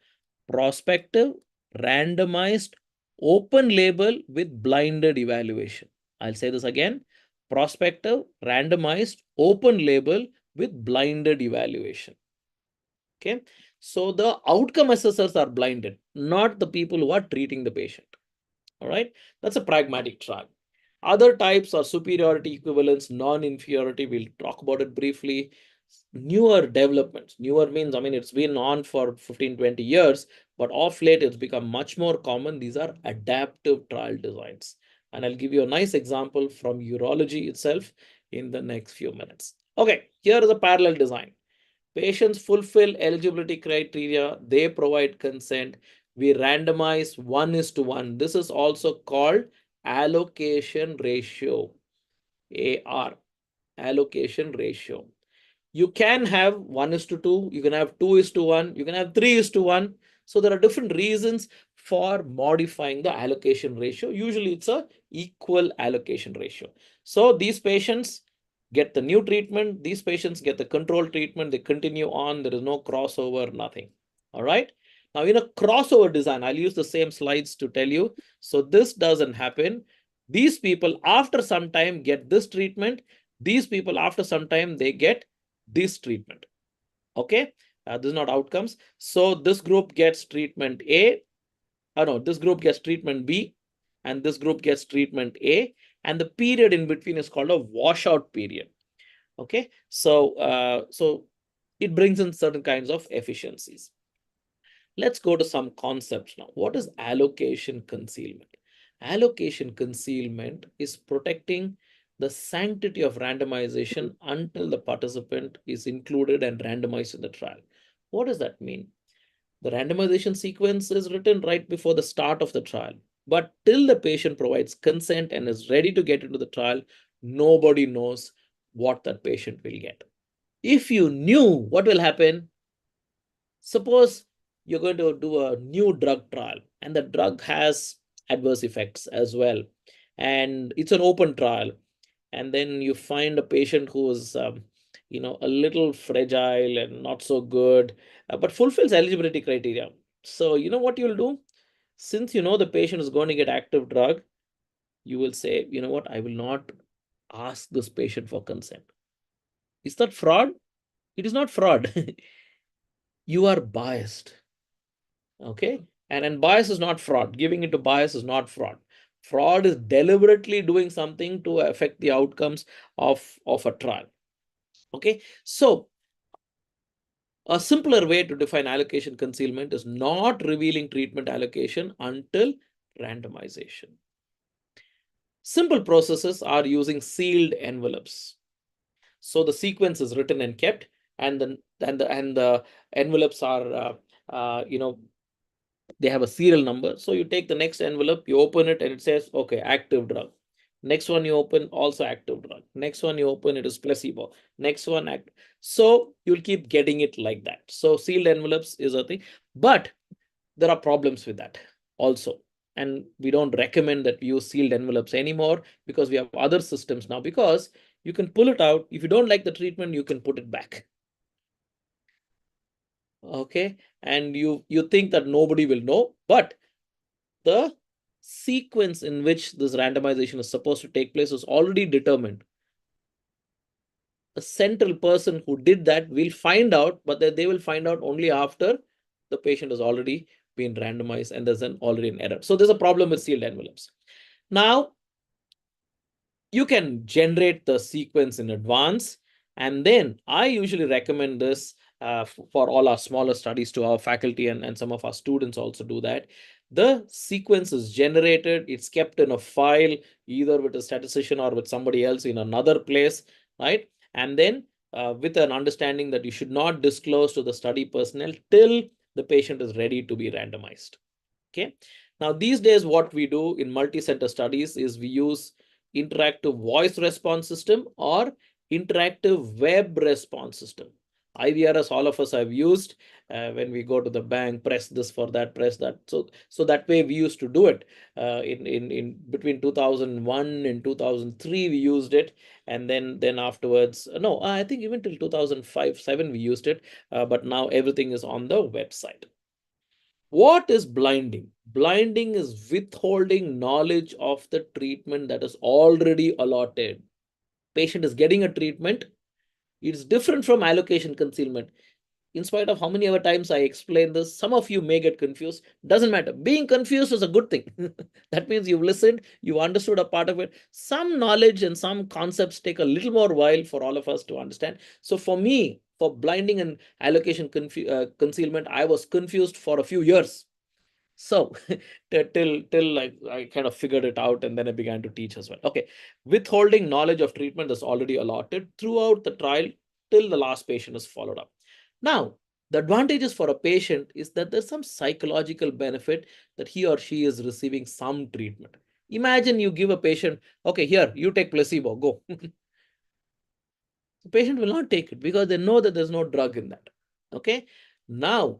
prospective, randomized, open label with blinded evaluation. I'll say this again. Prospective, randomized, open label with blinded evaluation. Okay. So the outcome assessors are blinded, not the people who are treating the patient. All right. That's a pragmatic trial. Other types are superiority, equivalence, non-inferiority. We'll talk about it briefly. Newer developments. Newer means, I mean, it's been on for 15, 20 years, but of late it's become much more common. These are adaptive trial designs. And I'll give you a nice example from urology itself in the next few minutes. Okay, here is a parallel design. Patients fulfill eligibility criteria. They provide consent. We randomize 1:1. This is also called allocation ratio, AR, allocation ratio. You can have 1:2, you can have 2:1, you can have 3:1. So there are different reasons for modifying the allocation ratio. Usually it's a equal allocation ratio. So these patients get the new treatment, these patients get the control treatment, they continue on, there is no crossover, nothing. All right. Now in a crossover design, I'll use the same slides to tell you. So this doesn't happen. These people after some time get this treatment. These people after some time, they get this treatment. Okay. This is not outcomes. So this group gets treatment A. No, this group gets treatment B. And this group gets treatment A. And the period in between is called a washout period. Okay. So, so it brings in certain kinds of efficiencies. Let's go to some concepts now. What is allocation concealment? Allocation concealment is protecting the sanctity of randomization until the participant is included and randomized in the trial. What does that mean? The randomization sequence is written right before the start of the trial, but till the patient provides consent and is ready to get into the trial, nobody knows what that patient will get. If you knew what will happen, suppose you're going to do a new drug trial and the drug has adverse effects as well, and it's an open trial, and then you find a patient who is a little fragile and not so good, but fulfills eligibility criteria. So you know what you'll do? Since you know the patient is going to get active drug, you will say, you know what, I will not ask this patient for consent. Is that fraud? It is not fraud. You are biased. Okay. And bias is not fraud. Giving into bias is not fraud. Fraud is deliberately doing something to affect the outcomes of a trial. Okay. So a simpler way to define allocation concealment is not revealing treatment allocation until randomization. Simple processes are using sealed envelopes. So the sequence is written and kept, and the envelopes are they have a serial number. So you take the next envelope, you open it, and it says, okay, active drug. Next one you open, also active drug. Next one you open, it is placebo. Next one, active. So you'll keep getting it like that. So sealed envelopes is a thing, but there are problems with that also. And we don't recommend that we use sealed envelopes anymore because we have other systems now, because you can pull it out. If you don't like the treatment, you can put it back. Okay. And you think that nobody will know, but the sequence in which this randomization is supposed to take place is already determined. A central person who did that will find out, but they will find out only after the patient has already been randomized and there's already an error. So there's a problem with sealed envelopes. Now, you can generate the sequence in advance, and then I usually recommend this for all our smaller studies to our faculty, and some of our students also do that. The sequence is generated, it's kept in a file, either with a statistician or with somebody else in another place, right? And then with an understanding that you should not disclose to the study personnel till the patient is ready to be randomized. Okay. Now, these days, what we do in multi-center studies is we use interactive voice response system or interactive web response system. IVRS, all of us have used when we go to the bank, press this for that, press that. So that way we used to do it. In between 2001 and 2003 we used it, and then afterwards, no, I think even till 2005-7 we used it, but now everything is on the website. What is blinding? Blinding is withholding knowledge of the treatment that is already allotted. Patient is getting a treatment. It's different from allocation concealment. In spite of how many other times I explain this, some of you may get confused. Doesn't matter. Being confused is a good thing. That means you've listened, you understood a part of it. Some knowledge and some concepts take a little more while for all of us to understand. So for me, for blinding and allocation concealment, I was confused for a few years. So till I kind of figured it out, and then I began to teach as well. Okay, withholding knowledge of treatment is already allotted throughout the trial till the last patient is followed up. Now, the advantages for a patient is that there's some psychological benefit that he or she is receiving some treatment. Imagine you give a patient, okay, here, you take placebo, go. The patient will not take it because they know that there's no drug in that. Okay, now,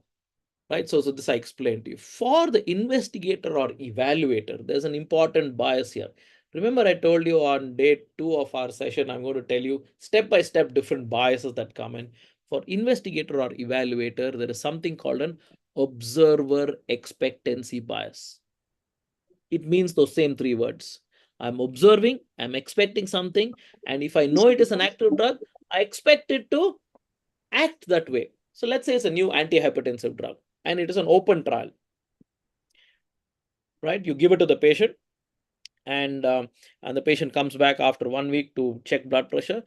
right? So this I explained to you. For the investigator or evaluator, there's an important bias here. Remember, I told you on day 2 of our session, I'm going to tell you step by step different biases that come in. For investigator or evaluator, there is something called an observer expectancy bias. It means those same 3 words. I'm observing, I'm expecting something, and if I know it is an active drug, I expect it to act that way. So let's say it's a new antihypertensive drug and it is an open trial, right? You give it to the patient, and the patient comes back after 1 week to check blood pressure.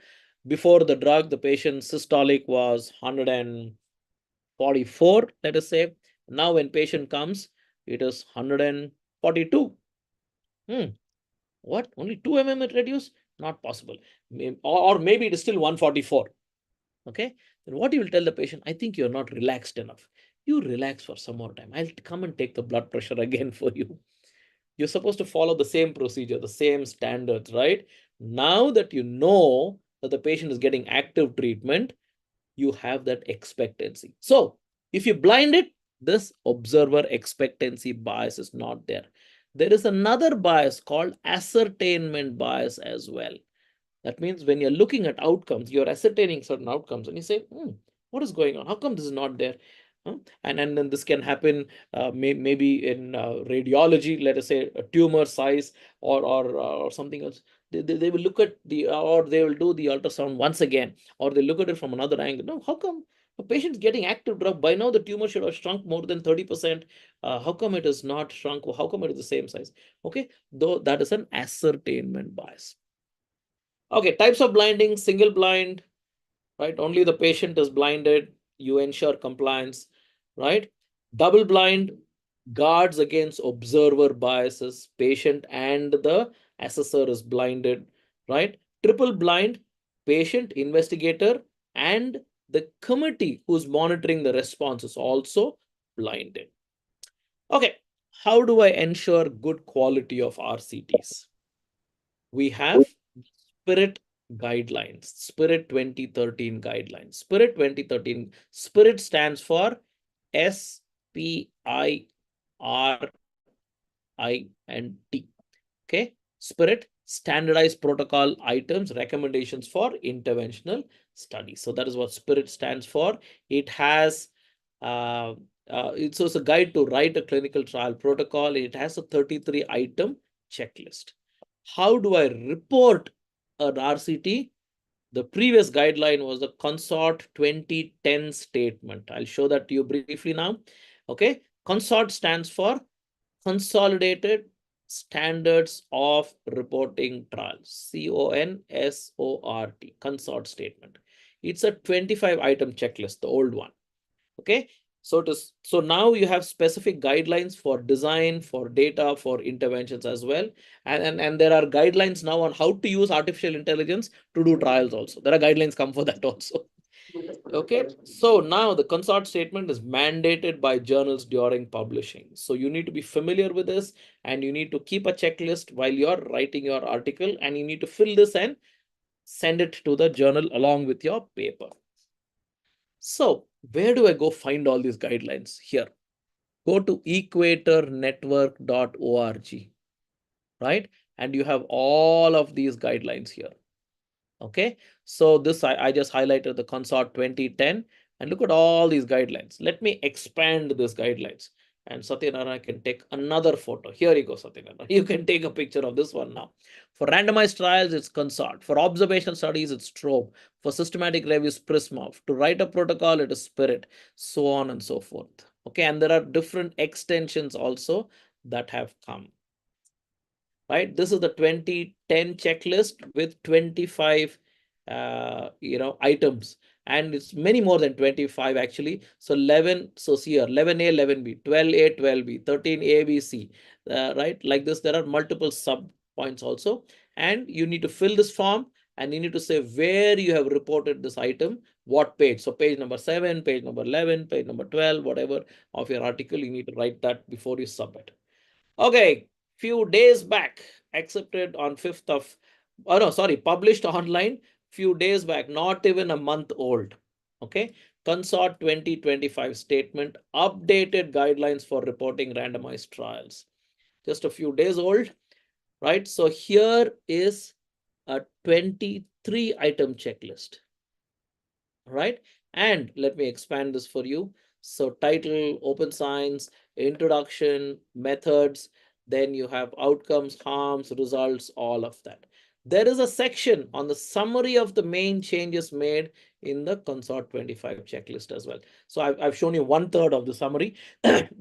Before the drug, the patient's systolic was 144, let us say. Now when patient comes, it is 142. What? Only 2 mm it reduced? Not possible. Or maybe it is still 144. Okay, then what you will tell the patient, I think you're not relaxed enough. You relax for some more time. I'll come and take the blood pressure again for you. You're supposed to follow the same procedure, the same standards, right? Now that you know that the patient is getting active treatment, you have that expectancy. So if you blind it, this observer expectancy bias is not there. There is another bias called ascertainment bias as well. That means when you're looking at outcomes, you're ascertaining certain outcomes, and you say, what is going on? How come this is not there? And then this can happen maybe in radiology, let us say a tumor size or something else. They will look at or they will do the ultrasound once again, or they look at it from another angle. No, how come a patient's getting active drug? By now the tumor should have shrunk more than 30%. How come it is not shrunk? How come it is the same size? Okay, though that is an ascertainment bias. Okay, types of blinding: single blind, right? Only the patient is blinded. You ensure compliance, right? Double blind guards against observer biases. Patient and the assessor is blinded, right? Triple blind, patient, investigator, and the committee who's monitoring the response is also blinded. Okay, how do I ensure good quality of RCTs? We have SPIRIT guidelines, SPIRIT 2013 guidelines. SPIRIT 2013, SPIRIT stands for SPIRIT. Okay, SPIRIT, standardized protocol items, recommendations for interventional studies. So that is what SPIRIT stands for. It has it's also a guide to write a clinical trial protocol. It has a 33 item checklist. How do I report an RCT? The previous guideline was the Consort 2010 statement. I'll show that to you briefly now. Okay, Consort stands for Consolidated Standards of Reporting Trials, CONSORT, Consort statement. It's a 25 item checklist, the old one. Okay, so now you have specific guidelines for design, for data, for interventions as well. And there are guidelines now on how to use artificial intelligence to do trials also. There are guidelines come for that also. Okay, so now the consort statement is mandated by journals during publishing. So you need to be familiar with this, and you need to keep a checklist while you're writing your article, and you need to fill this and send it to the journal along with your paper. So where do I go find all these guidelines? Here, go to equatornetwork.org, right? And you have all of these guidelines here. Okay, so this I just highlighted the Consort 2010, and look at all these guidelines. Let me expand these guidelines. And Satyanarayana can take another photo. Here you go, Satyanarayana. You can take a picture of this one now. For randomized trials, it's Consort. For observation studies, it's Strobe. For systematic reviews, Prisma. To write a protocol, it is Spirit, so on and so forth. Okay, and there are different extensions also that have come. Right, this is the 2010 checklist with 25 items, and it's many more than 25 actually. So 11, so here 11A, 11B, 12A, 12B, 13A, B, C, right? Like this, there are multiple sub points also, and you need to fill this form, and you need to say where you have reported this item, what page. So page number 7, page number 11, page number 12, whatever of your article, you need to write that before you submit. Okay, few days back, accepted on 5th of, oh no, sorry, published online few days back, not even a month old. Okay, Consort 2025 statement, updated guidelines for reporting randomized trials. Just a few days old, right? So here is a 23 item checklist, right? And let me expand this for you. So title, open science, introduction, methods, then you have outcomes, harms, results, all of that. There is a section on the summary of the main changes made in the Consort 25 checklist as well. So I've shown you 1/3 of the summary.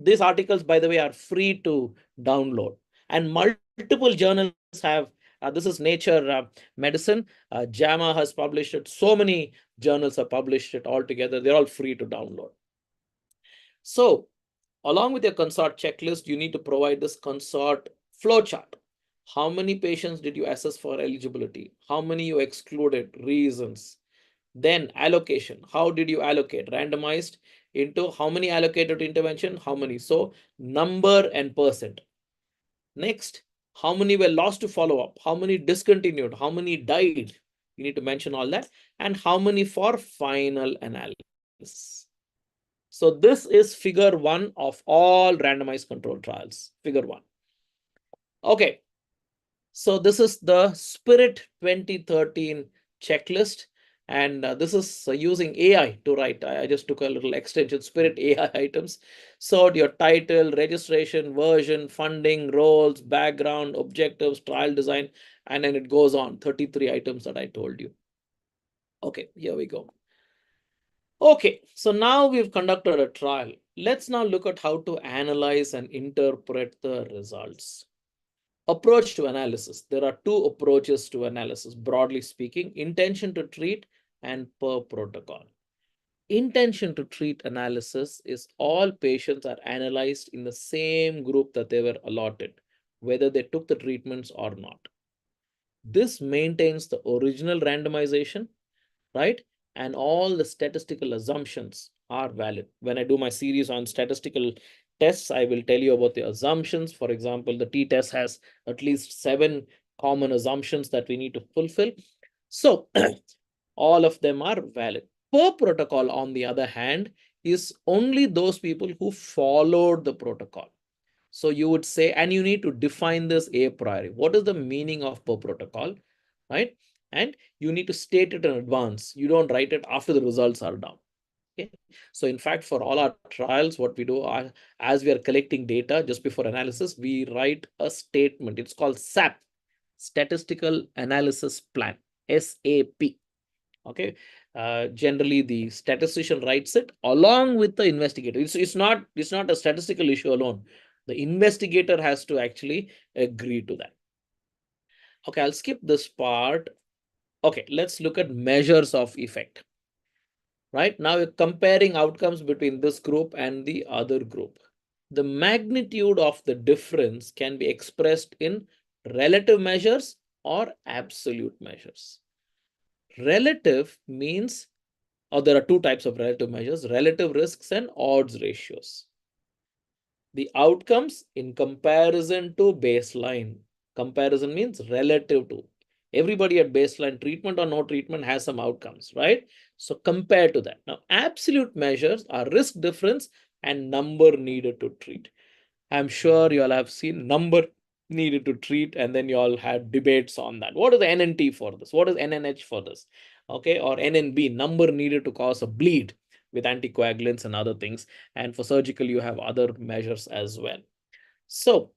These articles, by the way, are free to download, and multiple journals have, this is Nature Medicine, JAMA has published it, so many journals have published it all together. They're all free to download. So along with your Consort checklist, you need to provide this Consort flowchart. How many patients did you assess for eligibility? How many you excluded? Reasons. Then allocation. How did you allocate? Randomized into how many allocated to intervention? How many? So number and percent. Next, how many were lost to follow-up? How many discontinued? How many died? You need to mention all that. And how many for final analysis. So this is figure 1 of all randomized control trials, figure 1. Okay, so this is the Spirit 2013 checklist, and this is using AI to write. I just took a little extension, Spirit AI items. So your title, registration, version, funding, roles, background, objectives, trial design, and then it goes on, 33 items that I told you. Okay, here we go. Okay, so now we've conducted a trial. Let's now look at how to analyze and interpret the results. Approach to analysis. There are 2 approaches to analysis, broadly speaking, intention to treat and per protocol. Intention to treat analysis is all patients are analyzed in the same group that they were allotted, whether they took the treatments or not. This maintains the original randomization, right? And all the statistical assumptions are valid. When I do my series on statistical tests, I will tell you about the assumptions. For example, the t-test has at least 7 common assumptions that we need to fulfill. So all of them are valid. Per protocol, on the other hand, is only those people who followed the protocol. So you would say, and you need to define this a priori. What is the meaning of per protocol, right? And you need to state it in advance. You don't write it after the results are down. Okay. So in fact, for all our trials, what we do as we are collecting data just before analysis, we write a statement. It's called SAP, Statistical Analysis Plan, SAP. Okay. Generally, the statistician writes it along with the investigator. It's not a statistical issue alone. The investigator has to actually agree to that. Okay, I'll skip this part. Okay, let's look at measures of effect. Right now, we're comparing outcomes between this group and the other group. The magnitude of the difference can be expressed in relative measures or absolute measures. Relative means, or there are 2 types of relative measures, relative risks and odds ratios. The outcomes in comparison to baseline. Comparison means relative to. Everybody at baseline, treatment or no treatment, has some outcomes, right? So compare to that. Now, absolute measures are risk difference and number needed to treat. I'm sure you all have seen number needed to treat, and then you all had debates on that. What is the NNT for this? What is NNH for this? Okay, or NNB, number needed to cause a bleed with anticoagulants and other things. And for surgical, you have other measures as well. So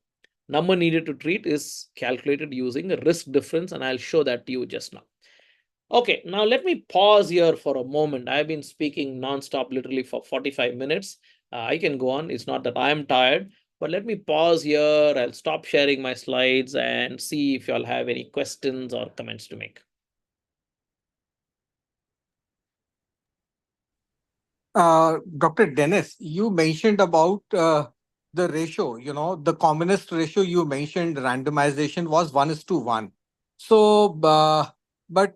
number needed to treat is calculated using a risk difference, and I'll show that to you just now. Okay, now let me pause here for a moment. I've been speaking nonstop literally for 45 minutes. I can go on. It's not that I am tired, but let me pause here. I'll stop sharing my slides and see if you all have any questions or comments to make. Dr. Dennis, you mentioned about the ratio, the commonest ratio you mentioned, randomization was 1:1. So, but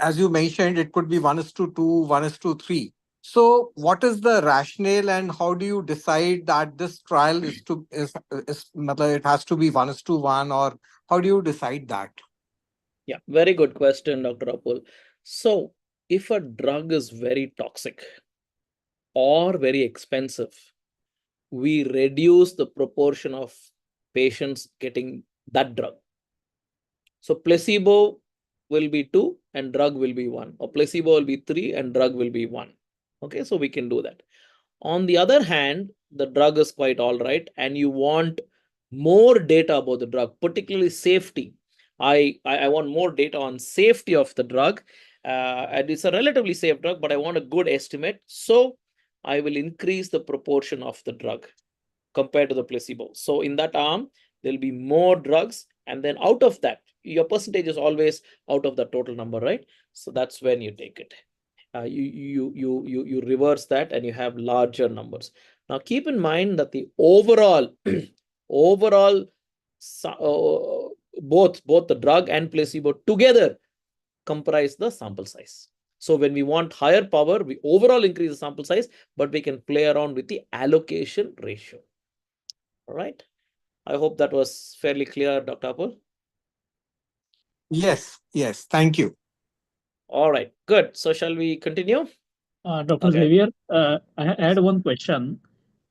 as you mentioned, it could be 1:2, 1:3. So what is the rationale and how do you decide that this trial it has to be 1:1, or how do you decide that? Yeah, very good question, Dr. Apul. So if a drug is very toxic or very expensive, we reduce the proportion of patients getting that drug. So placebo will be 2 and drug will be 1, or placebo will be 3 and drug will be 1. Okay, so we can do that. On the other hand, the drug is quite all right, and you want more data about the drug, particularly safety. I want more data on safety of the drug. And it's a relatively safe drug, but I want a good estimate. So I will increase the proportion of the drug compared to the placebo. So in that arm, there'll be more drugs. And then out of that, your percentage is always out of the total number, right? So that's when you take it. You reverse that and you have larger numbers. Now keep in mind that the overall both the drug and placebo together comprise the sample size. So when we want higher power, we overall increase the sample size, but we can play around with the allocation ratio. All right. I hope that was fairly clear, Dr. Apul. Yes. Thank you. All right, good. So shall we continue? Dr. Okay. Xavier, I had one question.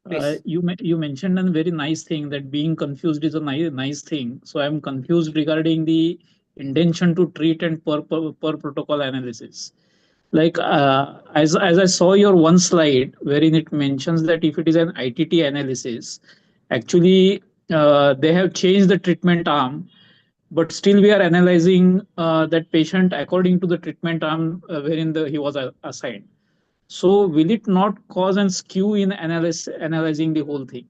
Please. You mentioned a very nice thing that being confused is a nice thing. So I'm confused regarding the intention to treat and per protocol analysis. Like as I saw your one slide wherein it mentions that if it is an ITT analysis, actually they have changed the treatment arm, but still we are analyzing that patient according to the treatment arm wherein he was assigned. So will it not cause an skew in analyzing the whole thing?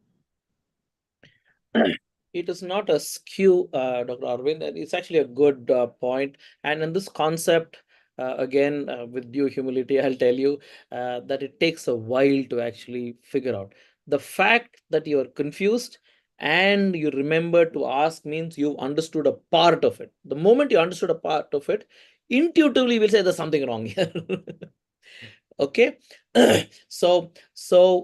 It is not a skew, Dr. Arvind. It's actually a good point. And in this concept, again, with due humility, I'll tell you that it takes a while to actually figure out. The fact that you are confused and you remember to ask means you've understood a part of it. The moment you understood a part of it, intuitively we'll say there's something wrong here. Okay. So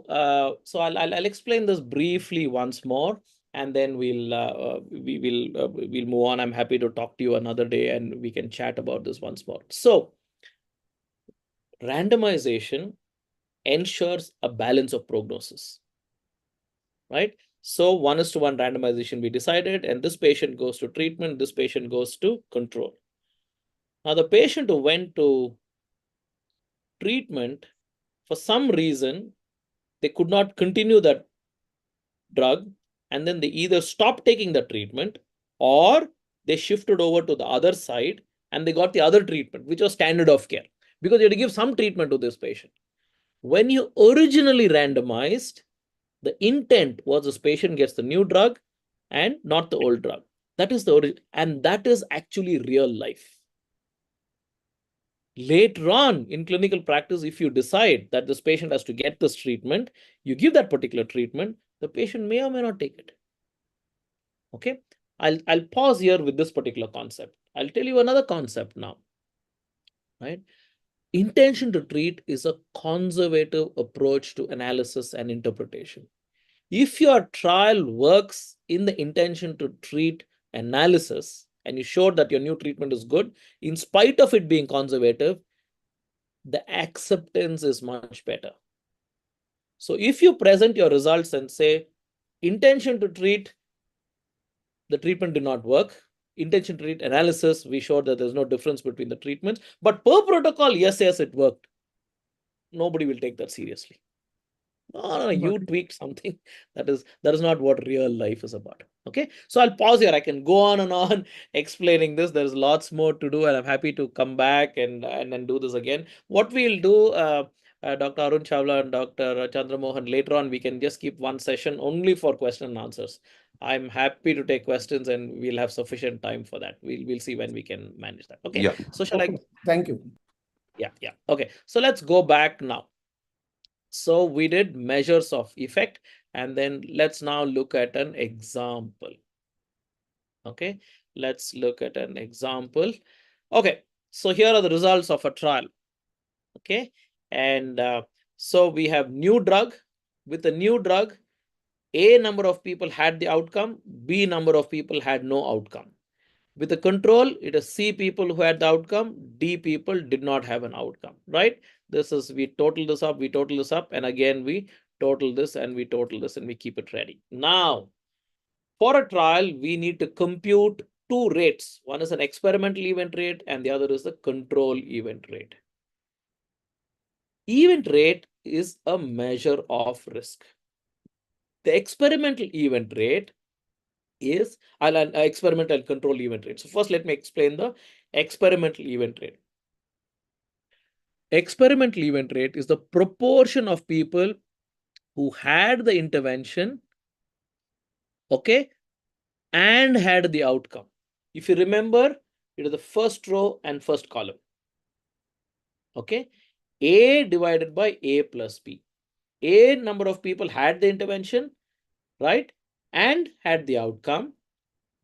I'll explain this briefly once more, and then we'll move on. I'm happy to talk to you another day and we can chat about this once more. So randomization ensures a balance of prognosis, right? So 1:1 randomization we decided, and this patient goes to treatment, this patient goes to control. Now the patient who went to treatment, for some reason, they could not continue that drug, and then they either stopped taking the treatment or they shifted over to the other side and they got the other treatment, which was standard of care, because you had to give some treatment to this patient. When you originally randomized, the intent was this patient gets the new drug and not the old drug. That is the origin, and that is actually real life. Later on in clinical practice, if you decide that this patient has to get this treatment, you give that particular treatment, the patient may or may not take it. Okay, I'll pause here with this particular concept. I'll tell you another concept now, right? Intention to treat is a conservative approach to analysis and interpretation. If your trial works in the intention to treat analysis and you showed that your new treatment is good, in spite of it being conservative, the acceptance is much better. So if you present your results and say, intention to treat, the treatment did not work. Intention to treat analysis, we showed that there's no difference between the treatments. But per protocol, yes, it worked. Nobody will take that seriously. No, you tweaked something. That is not what real life is about. Okay, so I'll pause here. I can go on and on explaining this. There's lots more to do, and I'm happy to come back and then do this again. What we'll do, Dr. Arun Chawla and Dr. Chandramohan, later on, we can just keep one session only for question and answers. I'm happy to take questions, and we'll have sufficient time for that. We'll see when we can manage that. Okay. Yeah. So shall I? Thank you. Yeah. Okay. So let's go back now. So we did measures of effect, and then let's now look at an example. Okay, let's look at an example. Okay, so here are the results of a trial. Okay, and so we have new drug. With the new drug, A number of people had the outcome, B number of people had no outcome. With the control, it is C people who had the outcome, D people did not have an outcome, right? This is, we total this up, and again, we total this and we total this and we keep it ready. Now, for a trial, we need to compute two rates. One is an experimental event rate and the other is the control event rate. Event rate is a measure of risk. The experimental event rate is experimental control event rate. So first, let me explain the experimental event rate. Experimental event rate is the proportion of people who had the intervention, okay, and had the outcome. If you remember, it is the first row and first column. Okay, A divided by A plus B. A number of people had the intervention, right, and had the outcome,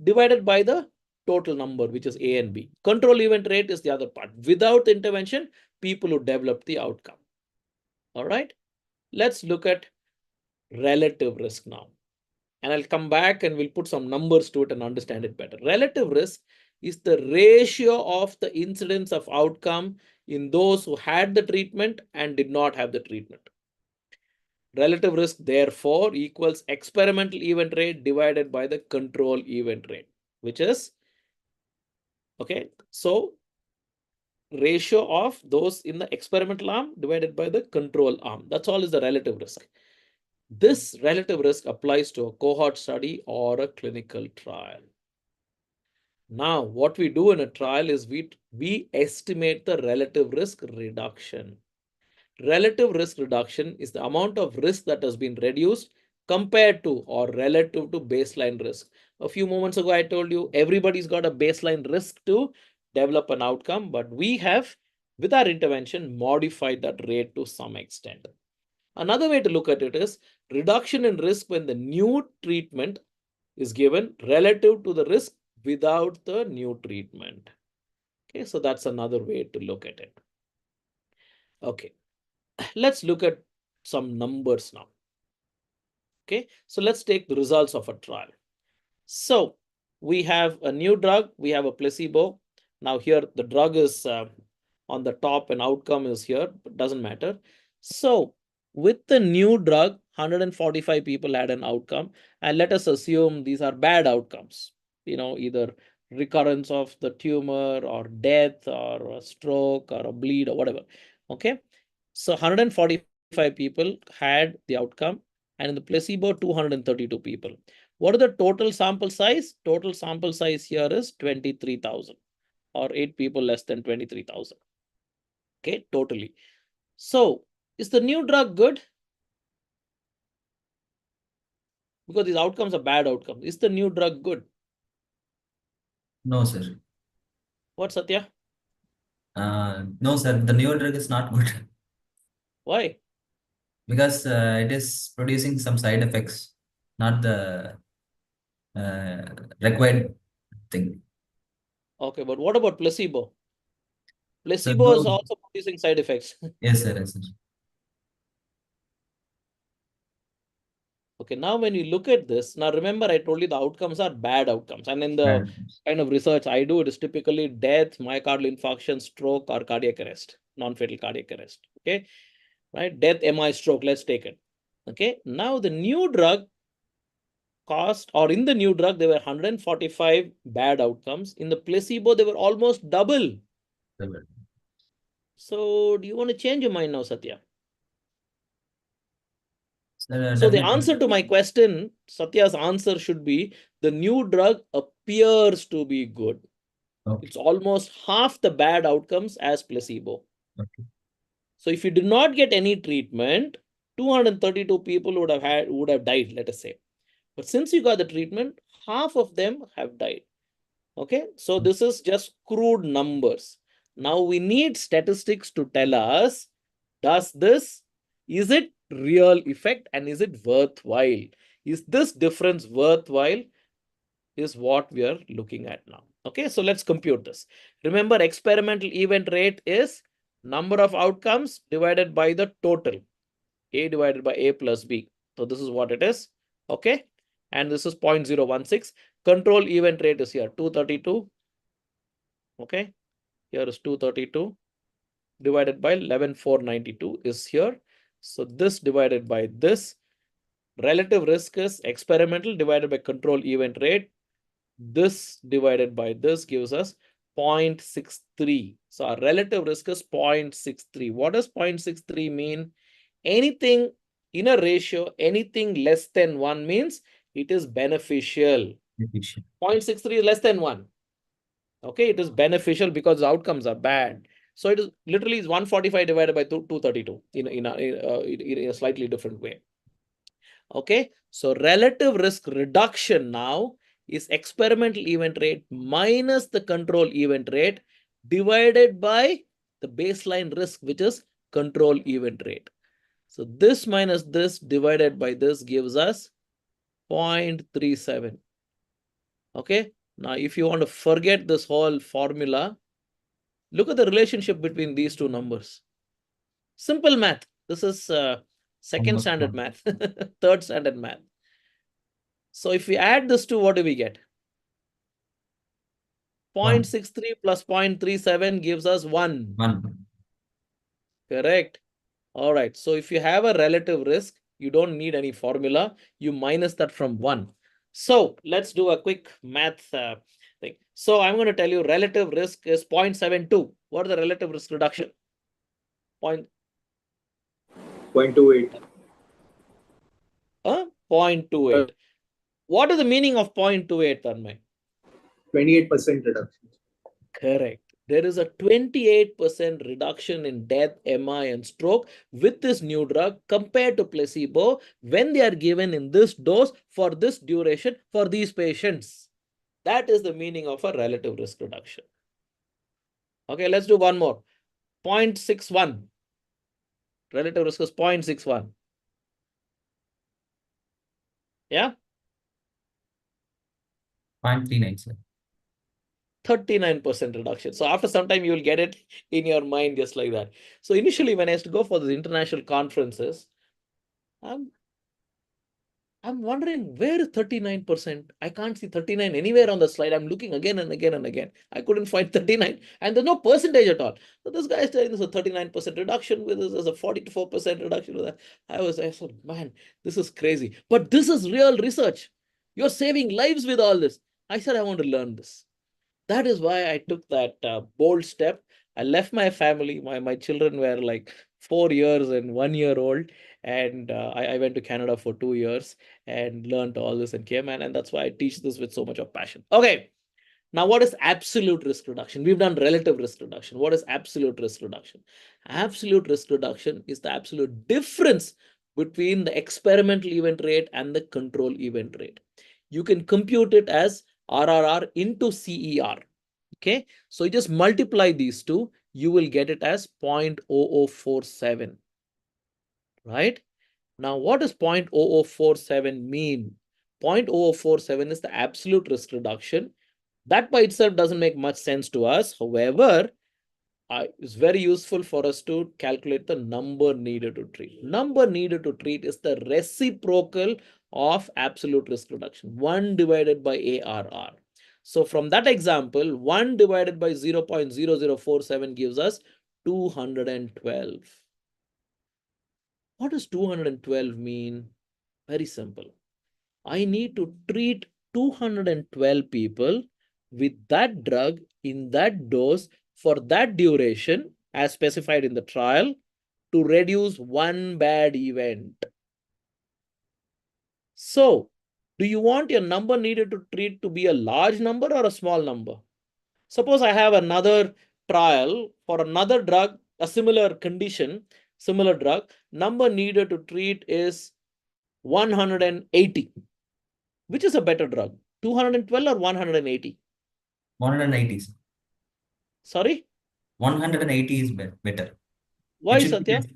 divided by the total number, which is A and B. Control event rate is the other part. Without the intervention, people who developed the outcome. All right, let's look at relative risk now. And I'll come back and we'll put some numbers to it and understand it better. Relative risk is the ratio of the incidence of outcome in those who had the treatment and did not have the treatment. Relative risk, therefore, equals experimental event rate divided by the control event rate, which is, okay, so ratio of those in the experimental arm divided by the control arm. That's all is the relative risk. This relative risk applies to a cohort study or a clinical trial. Now, what we do in a trial is we estimate the relative risk reduction. Relative risk reduction is the amount of risk that has been reduced compared to or relative to baseline risk. A few moments ago, I told you everybody's got a baseline risk to develop an outcome, but we have, with our intervention, modified that rate to some extent. Another way to look at it is reduction in risk when the new treatment is given relative to the risk without the new treatment. Okay, so that's another way to look at it. Okay, let's look at some numbers now. Okay, so let's take the results of a trial. So we have a new drug, we have a placebo. Now here the drug is on the top and outcome is here, but doesn't matter. So with the new drug, 145 people had an outcome, and let us assume these are bad outcomes, either recurrence of the tumor or death or a stroke or a bleed or whatever. Okay, so 145 people had the outcome, and in the placebo, 232 people. What is the total sample size? Total sample size here is 23,000, or 8 people less than 23,000. Okay, totally. So is the new drug good? Because these outcomes are bad outcomes. Is the new drug good? No, sir. What, Satya? No, sir. The new drug is not good Why? because it is producing some side effects, not the required thing. Okay, but what about placebo? So Placebo is no, also producing side effects. yes, sir. Yes, sir. Okay, now when you look at this, now remember I told you the outcomes are bad outcomes. And in the kind of research I do, it is typically death, myocardial infarction, stroke, or cardiac arrest, non-fatal cardiac arrest. Okay, right? Death, MI, stroke, let's take it. Okay, now the new drug cost, or in the new drug, there were 145 bad outcomes. In the placebo, they were almost double. So do you want to change your mind now, Satya? So the answer to my question, Satya's answer should be the new drug appears to be good. Okay. It's almost half the bad outcomes as placebo. Okay. So if you did not get any treatment, 232 people would have died, let us say. But since you got the treatment, half of them have died. Okay, so this is just crude numbers. Now we need statistics to tell us, is it real effect and is it worthwhile? Is this difference worthwhile? Is what we are looking at now. Okay, so let's compute this. Remember, experimental event rate is number of outcomes divided by the total. A divided by A plus B. So this is what it is. Okay, and this is 0.016. Control event rate is here, 232. Okay, here is 232 divided by 11,492 is here. So this divided by this. Relative risk is experimental divided by control event rate. This divided by this gives us 0.63. So our relative risk is 0.63. What does 0.63 mean? Anything in a ratio, anything less than 1 means it is beneficial. 0.63 is less than 1. Okay, it is beneficial because the outcomes are bad. So it is literally 145 divided by 232 in a slightly different way. Okay, so relative risk reduction now is experimental event rate minus the control event rate divided by the baseline risk, which is control event rate. So this minus this divided by this gives us 0.37. Okay, now if you want to forget this whole formula, look at the relationship between these two numbers. Simple math. This is second standard math, third standard math. So if we add this two, what do we get? 0.63 plus 0.37 gives us 1. Correct. All right. So if you have a relative risk, you don't need any formula. You minus that from 1. So let's do a quick math thing. So I'm going to tell you relative risk is 0.72. What is the relative risk reduction? 0.28. 0.28. What is the meaning of 0.28, Tanmay? 28% reduction. Correct. There is a 28% reduction in death, MI, and stroke with this new drug compared to placebo when they are given in this dose for this duration for these patients. That is the meaning of a relative risk reduction. Okay, let's do one more. 0.61. Relative risk is 0.61. Yeah? 0.39, sir. 39% reduction. So after some time, you will get it in your mind just like that. So initially, when I used to go for the international conferences, I'm wondering where is 39%? I can't see 39 anywhere on the slide. I'm looking again and again and again. I couldn't find 39 and there's no percentage at all. So this guy is telling us a 39% reduction with this as a 44% reduction with that. I thought, man, this is crazy. But this is real research. You're saving lives with all this. I said, I want to learn this. That is why I took that bold step. I left my family. My children were like 4 years and 1 year old. And I went to Canada for 2 years and learned all this and came. And that's why I teach this with so much of passion. Okay. Now, what is absolute risk reduction? We've done relative risk reduction. What is absolute risk reduction? Absolute risk reduction is the absolute difference between the experimental event rate and the control event rate. You can compute it as RRR into CER. Okay, so you just multiply these two, you will get it as 0.0047. Right? Now, what does 0.0047 mean? 0.0047 is the absolute risk reduction. That by itself doesn't make much sense to us. However, it's very useful for us to calculate the number needed to treat. Number needed to treat is the reciprocal of absolute risk reduction, 1 divided by ARR. So from that example, 1 divided by 0.0047 gives us 212. What does 212 mean? Very simple. I need to treat 212 people with that drug in that dose for that duration as specified in the trial to reduce one bad event. So, do you want your number needed to treat to be a large number or a small number? Suppose I have another trial for another drug, a similar condition, similar drug, number needed to treat is 180. Which is a better drug, 212 or 180? 180. Sorry? 180 is better. Why, It should be Satya? less.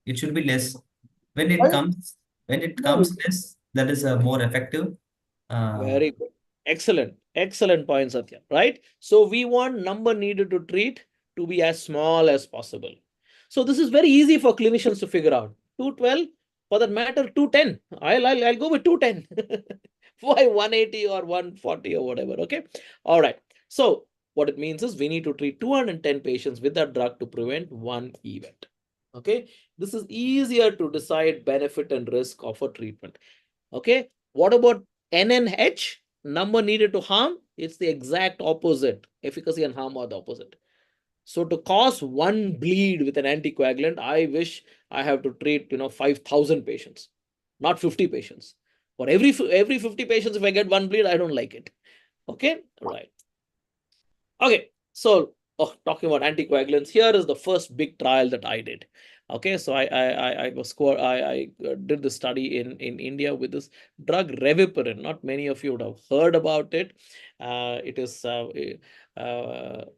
It should be less. When it Why? comes No, less, that is more effective. Very good. Excellent. Excellent point, Satya. Right? So we want number needed to treat to be as small as possible. So this is very easy for clinicians to figure out. 212, for that matter, 210. I'll go with 210. Why 180 or 140 or whatever? Okay. All right. So what it means is we need to treat 210 patients with that drug to prevent one event. Okay. This is easier to decide benefit and risk of a treatment. Okay. What about NNH, number needed to harm? It's the exact opposite. Efficacy and harm are the opposite. So to cause one bleed with an anticoagulant, I wish I have to treat 5,000 patients, not 50 patients. For every 50 patients, if I get one bleed, I don't like it. Okay, right. Okay, so talking about anticoagulants, here is the first big trial that I did. Okay, so I did the study in India with this drug Reviparin. Not many of you would have heard about it. It is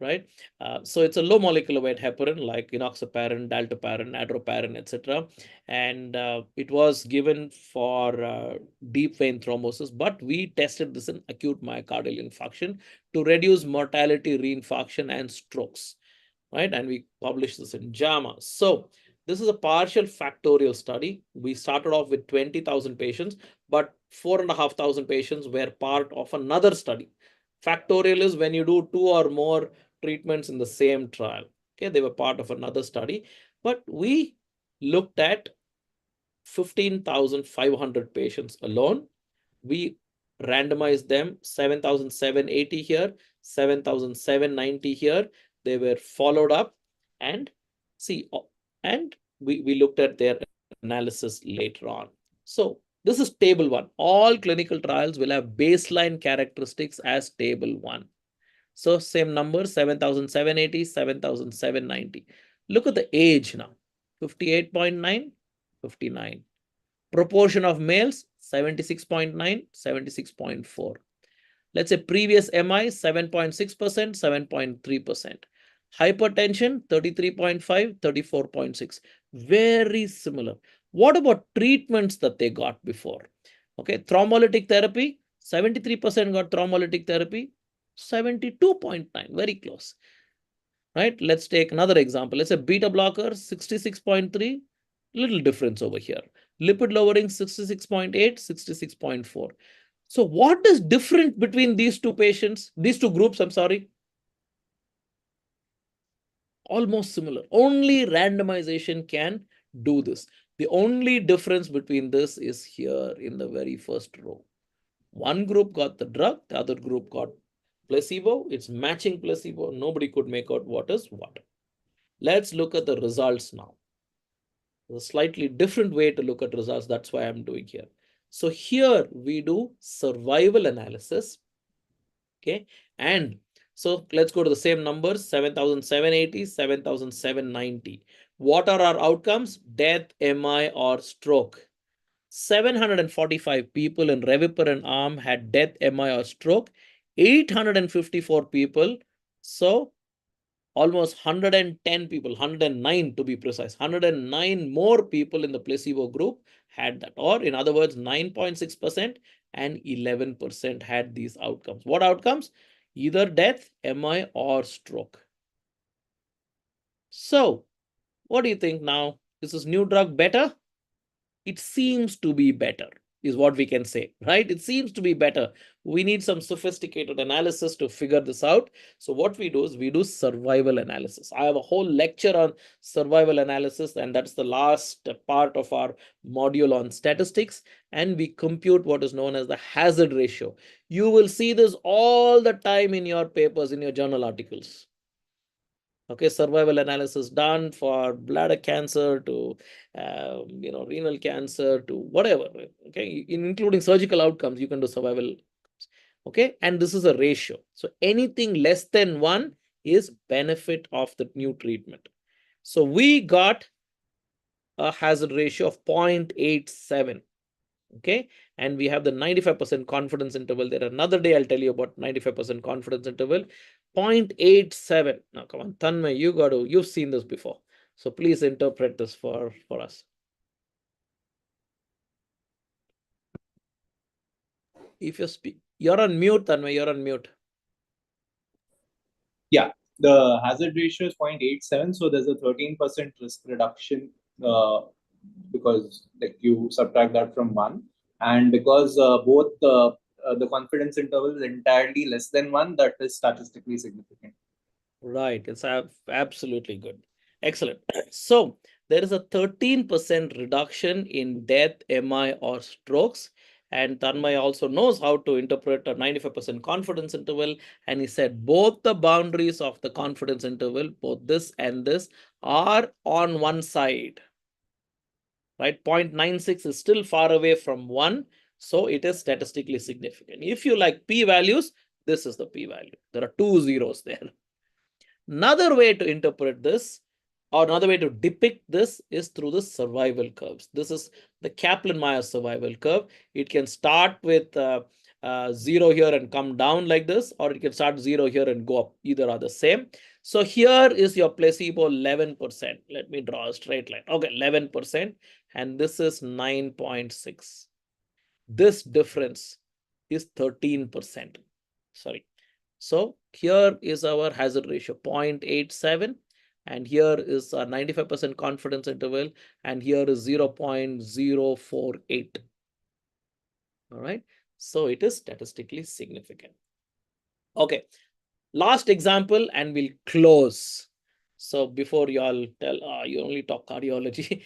right. So it's a low molecular weight heparin like enoxaparin, dalteparin, adroparin, etc. And it was given for deep vein thrombosis, but we tested this in acute myocardial infarction to reduce mortality, reinfarction, and strokes. Right, and we published this in JAMA. So this is a partial factorial study. We started off with 20,000 patients, but 4,500 patients were part of another study. Factorial is when you do 2 or more treatments in the same trial. Okay, they were part of another study, but we looked at 15,500 patients alone. We randomized them, 7,780 here, 7,790 here. They were followed up and we looked at their analysis later on. So this is table 1. All clinical trials will have baseline characteristics as table 1. So same number, 7,780, 7,790. Look at the age now, 58.9, 59. Proportion of males, 76.9, 76.4. Let's say previous MI, 7.6%, 7.3%. Hypertension, 33.5, 34.6. Very similar. What about treatments that they got before? Okay, thrombolytic therapy, 73% got thrombolytic therapy, 72.9, very close. Right, let's take another example. Let's say beta blocker, 66.3, little difference over here. Lipid lowering, 66.8, 66.4. So what is different between these two groups, I'm sorry? Almost similar. Only randomization can do this. The only difference between this is here in the very first row. One group got the drug, the other group got placebo. It's matching placebo. Nobody could make out what is what. Let's look at the results now. There's a slightly different way to look at results. That's why I'm doing here. So here we do survival analysis. Okay. And so let's go to the same numbers, 7,780, 7,790. What are our outcomes? Death, MI, or stroke. 745 people in Reviparin arm had death, MI, or stroke. 854 people. So almost 110 people, 109 to be precise, 109 more people in the placebo group had that. Or in other words, 9.6% and 11% had these outcomes. What outcomes? Either death, MI, or stroke. So what do you think now? Is this new drug better? It seems to be better, is what we can say, right? It seems to be better. We need some sophisticated analysis to figure this out. So what we do is we do survival analysis. I have a whole lecture on survival analysis, and that's the last part of our module on statistics. And we compute what is known as the hazard ratio. You will see this all the time in your papers, in your journal articles. Okay, survival analysis done for bladder cancer to renal cancer to whatever. Okay, including surgical outcomes, you can do survival. Okay, and this is a ratio. So anything less than 1 is benefit of the new treatment. So we got a hazard ratio of 0.87. Okay, and we have the 95% confidence interval there. Another day I'll tell you about 95% confidence interval. 0.87. Now come on, Tanmay, you've seen this before, so please interpret this for us. If you speak, you're on mute, Tanmay, you're on mute. Yeah, the hazard ratio is 0.87, so there's a 13% risk reduction because like you subtract that from 1, and because both the confidence interval is entirely less than 1, that is statistically significant. Right, it's absolutely good. Excellent. So there is a 13% reduction in death, MI, or strokes. And Tanmay also knows how to interpret a 95% confidence interval. And he said both the boundaries of the confidence interval, both this and this, are on one side. Right, 0.96 is still far away from 1. So it is statistically significant. If you like p-values, this is the p-value. There are 2 zeros there. Another way to interpret this, or another way to depict this, is through the survival curves. This is the Kaplan-Meier survival curve. It can start with 0 here and come down like this, or it can start 0 here and go up. Either are the same. So here is your placebo 11%. Let me draw a straight line. Okay, 11%, and this is 9.6. This difference is 13%. Sorry. So here is our hazard ratio 0.87, and here is a 95% confidence interval, and here is 0.048. All right, so it is statistically significant. Okay, last example and we'll close. So before you all tell, you only talk cardiology,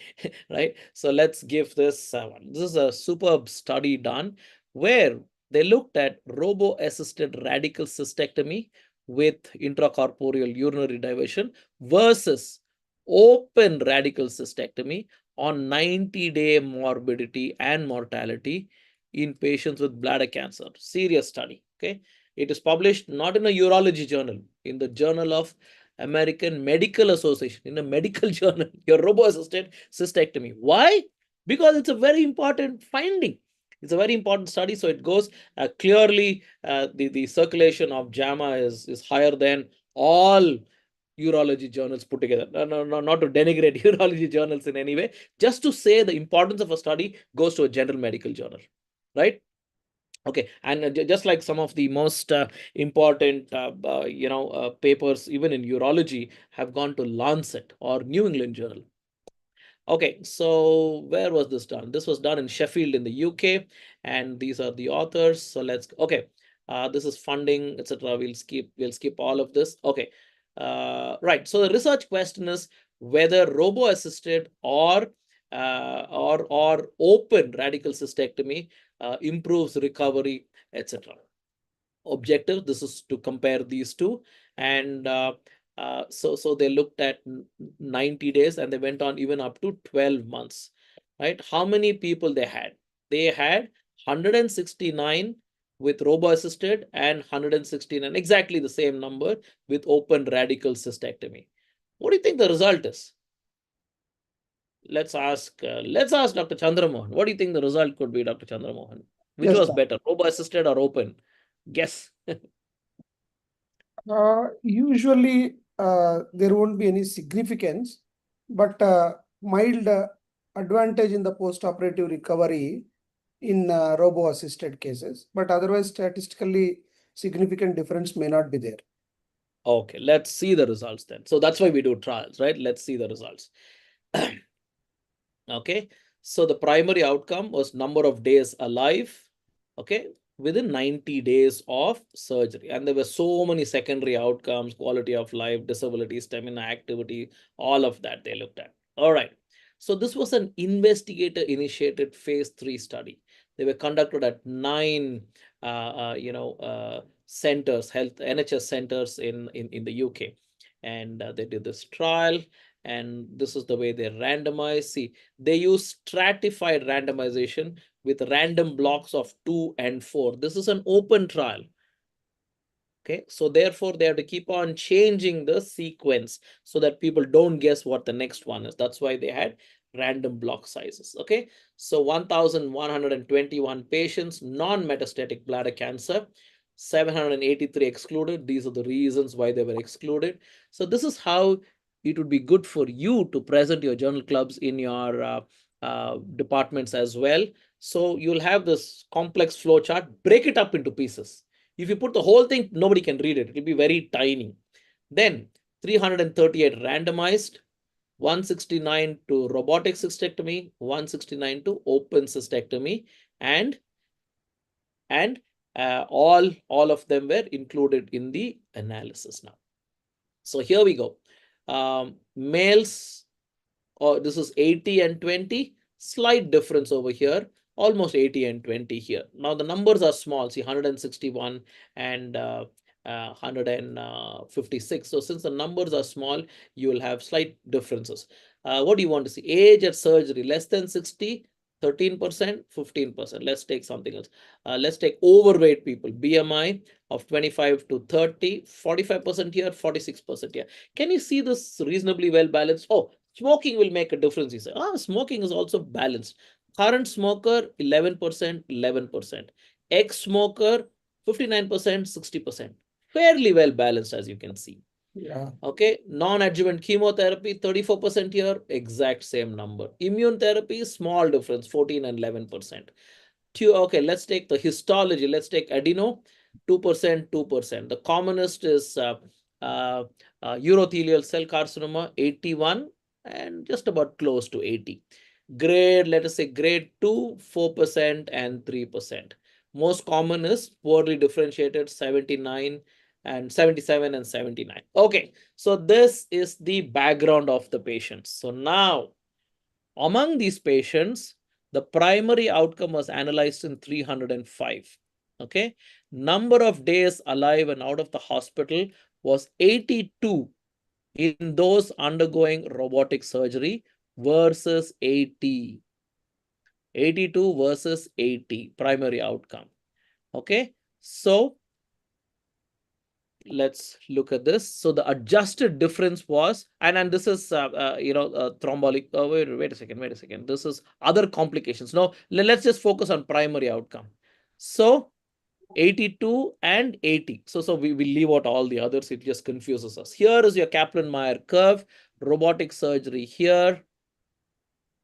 right? So let's give this one. This is a superb study done where they looked at robo-assisted radical cystectomy with intracorporeal urinary diversion versus open radical cystectomy on 90-day morbidity and mortality in patients with bladder cancer. Serious study, okay? It is published not in a urology journal, in the Journal of American Medical Association, in a medical journal, your robo-assisted cystectomy. Why? Because it's a very important finding. It's a very important study. So it goes clearly, the circulation of JAMA is higher than all urology journals put together. No, not to denigrate urology journals in any way, just to say the importance of a study goes to a general medical journal, right? Okay, and just like some of the most important, papers, even in urology, have gone to Lancet or New England Journal. Okay, so where was this done? This was done in Sheffield in the UK, and these are the authors. So let's, okay, this is funding, etc. We'll skip all of this. Okay, right. So the research question is whether robo-assisted or open radical cystectomy improves recovery, etc. Objective, this is to compare these two, and so they looked at 90 days and they went on even up to 12 months, right? How many people they had? They had 169 with robo-assisted and 169, exactly the same number, with open radical cystectomy. What do you think the result is? Let's ask Dr. Chandramohan. What do you think the result could be, Dr. Chandramohan? Which Yes, was sir. better, robo-assisted or open? Guess. Usually, there won't be any significance, but mild advantage in the post-operative recovery in robo-assisted cases. But otherwise, statistically significant difference may not be there. Okay, let's see the results then. So that's why we do trials, right? Let's see the results. Okay, so the primary outcome was number of days alive, okay, within 90 days of surgery. And there were so many secondary outcomes, quality of life, disability, stamina, activity, all of that they looked at. All right. So this was an investigator-initiated phase 3 study. They were conducted at 9, centers, health NHS centers in the UK, and they did this trial. And this is the way they randomized. See, they use stratified randomization with random blocks of 2 and 4. This is an open trial. Okay, so therefore they have to keep on changing the sequence so that people don't guess what the next one is. That's why they had random block sizes. Okay, so 1,121 patients, non-metastatic bladder cancer, 783 excluded. These are the reasons why they were excluded. So this is how it would be good for you to present your journal clubs in your departments as well. So you'll have this complex flow chart, break it up into pieces. If you put the whole thing, nobody can read it. It will be very tiny. Then 338 randomized, 169 to robotic cystectomy, 169 to open cystectomy, and all of them were included in the analysis now. So here we go. Males, this is 80 and 20, slight difference over here, almost 80 and 20 here. Now the numbers are small, see 161 and 156. So since the numbers are small, you will have slight differences. What do you want to see? Age at surgery, less than 60, 13%, 15%. Let's take something else. Let's take overweight people, BMI of 25 to 30, 45% here, 46% here. Can you see this reasonably well balanced? Oh, smoking will make a difference. You say, smoking is also balanced. Current smoker, 11%, 11%. Ex-smoker, 59%, 60%. Fairly well balanced, as you can see. Yeah. Okay, non-adjuvant chemotherapy, 34% here, exact same number. Immune therapy, small difference, 14 and 11%. Okay, let's take the histology. Let's take adeno, 2%, 2%. The commonest is urothelial cell carcinoma, 81, and just about close to 80. Grade, let us say grade 2, 4% and 3%. Most common is poorly differentiated, 79 and 77 and 79. Okay, so this is the background of the patients. So now, among these patients, the primary outcome was analyzed in 305. Okay, number of days alive and out of the hospital was 82 in those undergoing robotic surgery versus 80. 82 versus 80 primary outcome. Okay, so let's look at this. So the adjusted difference was, and this is thrombolic. Wait a second. This is other complications. Now let's just focus on primary outcome. So 82 and 80. So we will leave out all the others. It just confuses us. Here is your Kaplan-Meier curve. Robotic surgery here.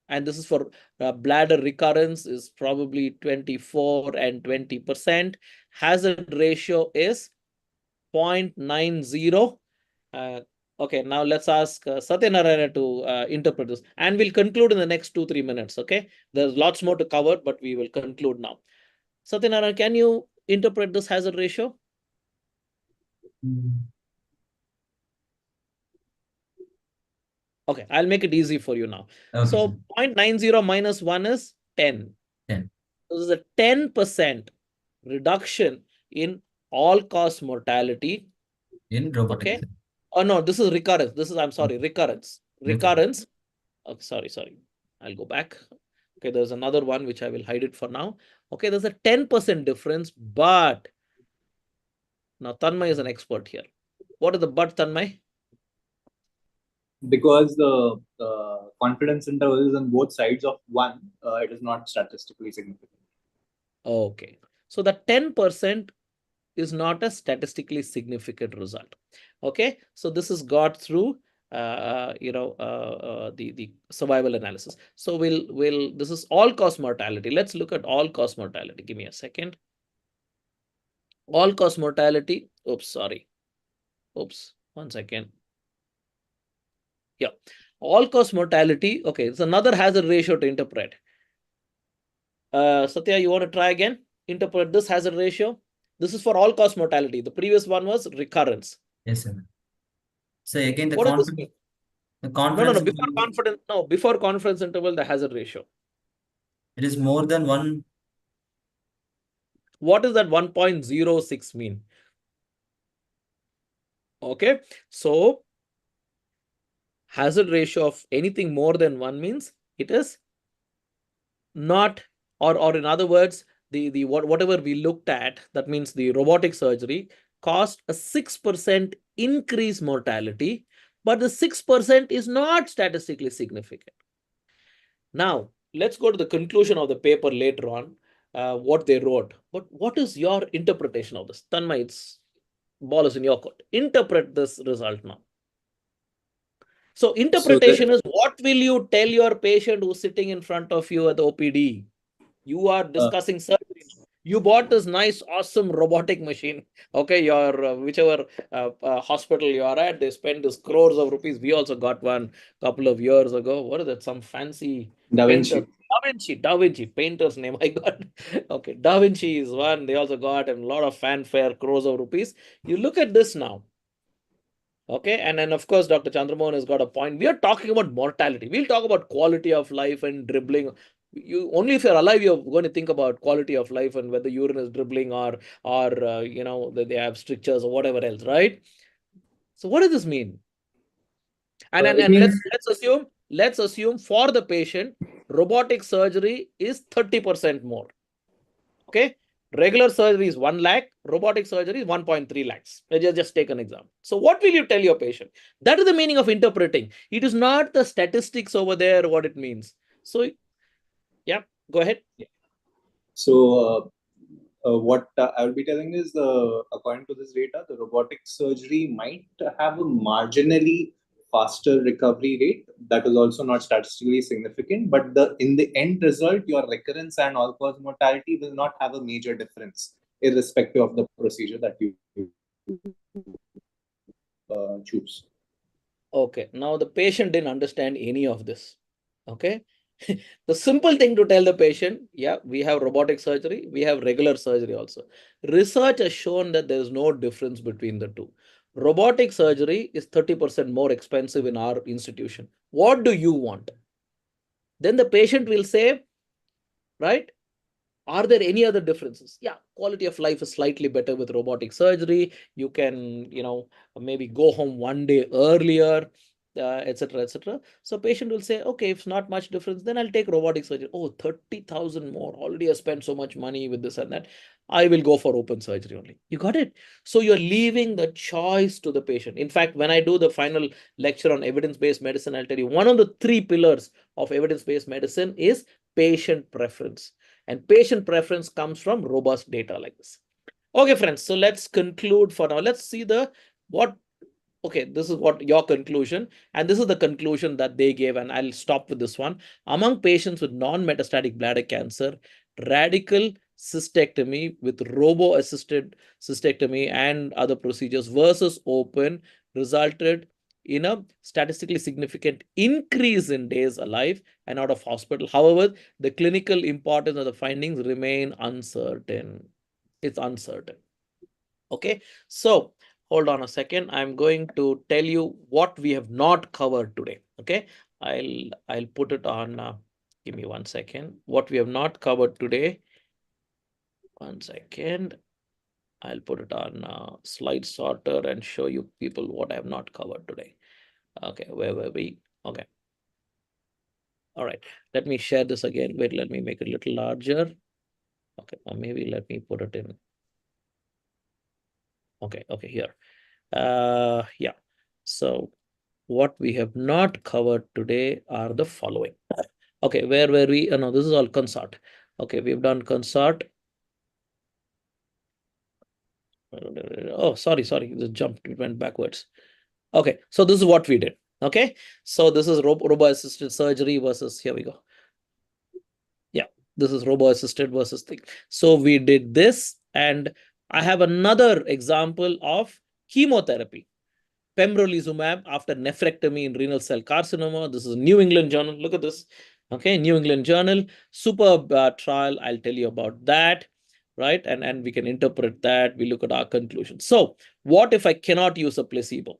And this is for bladder recurrence is probably 24 and 20%. Hazard ratio is 0.90. Okay, now let's ask Satyanarayana to interpret this. And we'll conclude in the next 2-3 minutes, okay? There's lots more to cover, but we will conclude now. Satyanarayana, can you interpret this hazard ratio? Okay, I'll make it easy for you now. Okay. So 0.90 minus 1 is 10. 10. So this is a 10% reduction in all-cause mortality. In robotic. Okay. Oh, no, this is recurrence. This is, I'm sorry, recurrence. Recurrence. Okay, sorry. I'll go back. Okay, there's another one which I will hide it for now. Okay, there's a 10% difference, but now Tanmay is an expert here. What is the but, Tanmay? Because the confidence interval is on both sides of 1, it is not statistically significant. Okay, so the 10% is not a statistically significant result. Okay, so this is got through the survival analysis. So this is all-cause mortality. Let's look at all-cause mortality. Give me a second. All-cause mortality. Oops, sorry. Oops, 1 second. Yeah, all-cause mortality. Okay, it's another hazard ratio to interpret. Satya, you want to try again? Interpret this hazard ratio. This is for all-cause mortality. The previous one was recurrence. Yes, sir. So again, the What does this confidence, mean? the No, confidence before interval, confidence, no, before confidence interval, the hazard ratio. it is more than 1. What does that 1.06 mean? Okay, so hazard ratio of anything more than 1 means it is not, or in other words, whatever we looked at, that means the robotic surgery caused a 6% increase mortality, but the 6% is not statistically significant. Now, let's go to the conclusion of the paper later on, what they wrote. But what is your interpretation of this? Tanmay, it's ball is in your court. Interpret this result now. So interpretation is, what will you tell your patient who's sitting in front of you at the OPD? You are discussing surgery. You bought this nice, awesome robotic machine. Okay, your whichever hospital you are at, they spend this crores of rupees. We also got one a couple of years ago. What is that? Some fancy Da painter. Vinci. Da Vinci, painter's name I got. Okay, Da Vinci is one. They also got a lot of fanfare, crores of rupees. You look at this now. Okay, and then of course, Dr. Chandramohan has got a point. We are talking about mortality. We'll talk about quality of life and dribbling. You only if you're alive, you're going to think about quality of life and whether urine is dribbling or you know, that they have strictures or whatever else, right? So what does this mean? And It and means let's assume for the patient, robotic surgery is 30% more. Okay. Regular surgery is 1 lakh, robotic surgery is 1.3 lakhs. Let's just take an example. So what will you tell your patient? That is the meaning of interpreting. It is not the statistics over there, what it means. So, yeah, go ahead. so. What I will be telling is, according to this data, the robotic surgery might have a marginally faster recovery rate. That is also not statistically significant, but in the end result, your recurrence and all-cause mortality will not have a major difference, irrespective of the procedure that you choose. Okay, now the patient didn't understand any of this. Okay. The simple thing to tell the patient, yeah, we have robotic surgery, we have regular surgery also. Research has shown that there is no difference between the two. Robotic surgery is 30% more expensive in our institution. What do you want? Then the patient will say, right? Are there any other differences? Yeah, quality of life is slightly better with robotic surgery. You can, you know, maybe go home 1 day earlier, etc., etc. So patient will say, okay, if it's not much difference, then I'll take robotic surgery. Oh, 30,000 more. Already I spent so much money with this and that. I will go for open surgery only. You got it? So you're leaving the choice to the patient. In fact, when I do the final lecture on evidence-based medicine, I'll tell you one of the 3 pillars of evidence-based medicine is patient preference. And patient preference comes from robust data like this. Okay, friends. So let's conclude for now. Let's see okay, this is what your conclusion, and this is the conclusion that they gave, and I'll stop with this one. Among patients with non-metastatic bladder cancer, radical cystectomy with robo-assisted cystectomy and other procedures versus open resulted in a statistically significant increase in days alive and out of hospital. However, the clinical importance of the findings remain uncertain. It's uncertain. Okay, so hold on a second. I'm going to tell you what we have not covered today. Okay, I'll put it on. Give me 1 second. What we have not covered today. 1 second. I'll put it on slide sorter and show you people what I have not covered today. Okay, where were we? Okay. All right. Let me share this again. Wait, let me make it a little larger. Okay, or maybe let me put it in. Okay, here. Yeah. So what we have not covered today are the following. Okay, where were we? Oh, no, this is all consort. Okay, we've done consort. Oh, sorry, it jumped, it went backwards. Okay, so this is what we did. Okay, so this is robo-assisted surgery versus, here we go. Yeah, this is robo-assisted versus thing. So we did this, and I have another example of chemotherapy. pembrolizumab after nephrectomy in renal cell carcinoma. This is a New England Journal. Look at this. Okay, New England Journal. Superb trial. I'll tell you about that, right? And we can interpret that. We look at our conclusion. So what if I cannot use a placebo?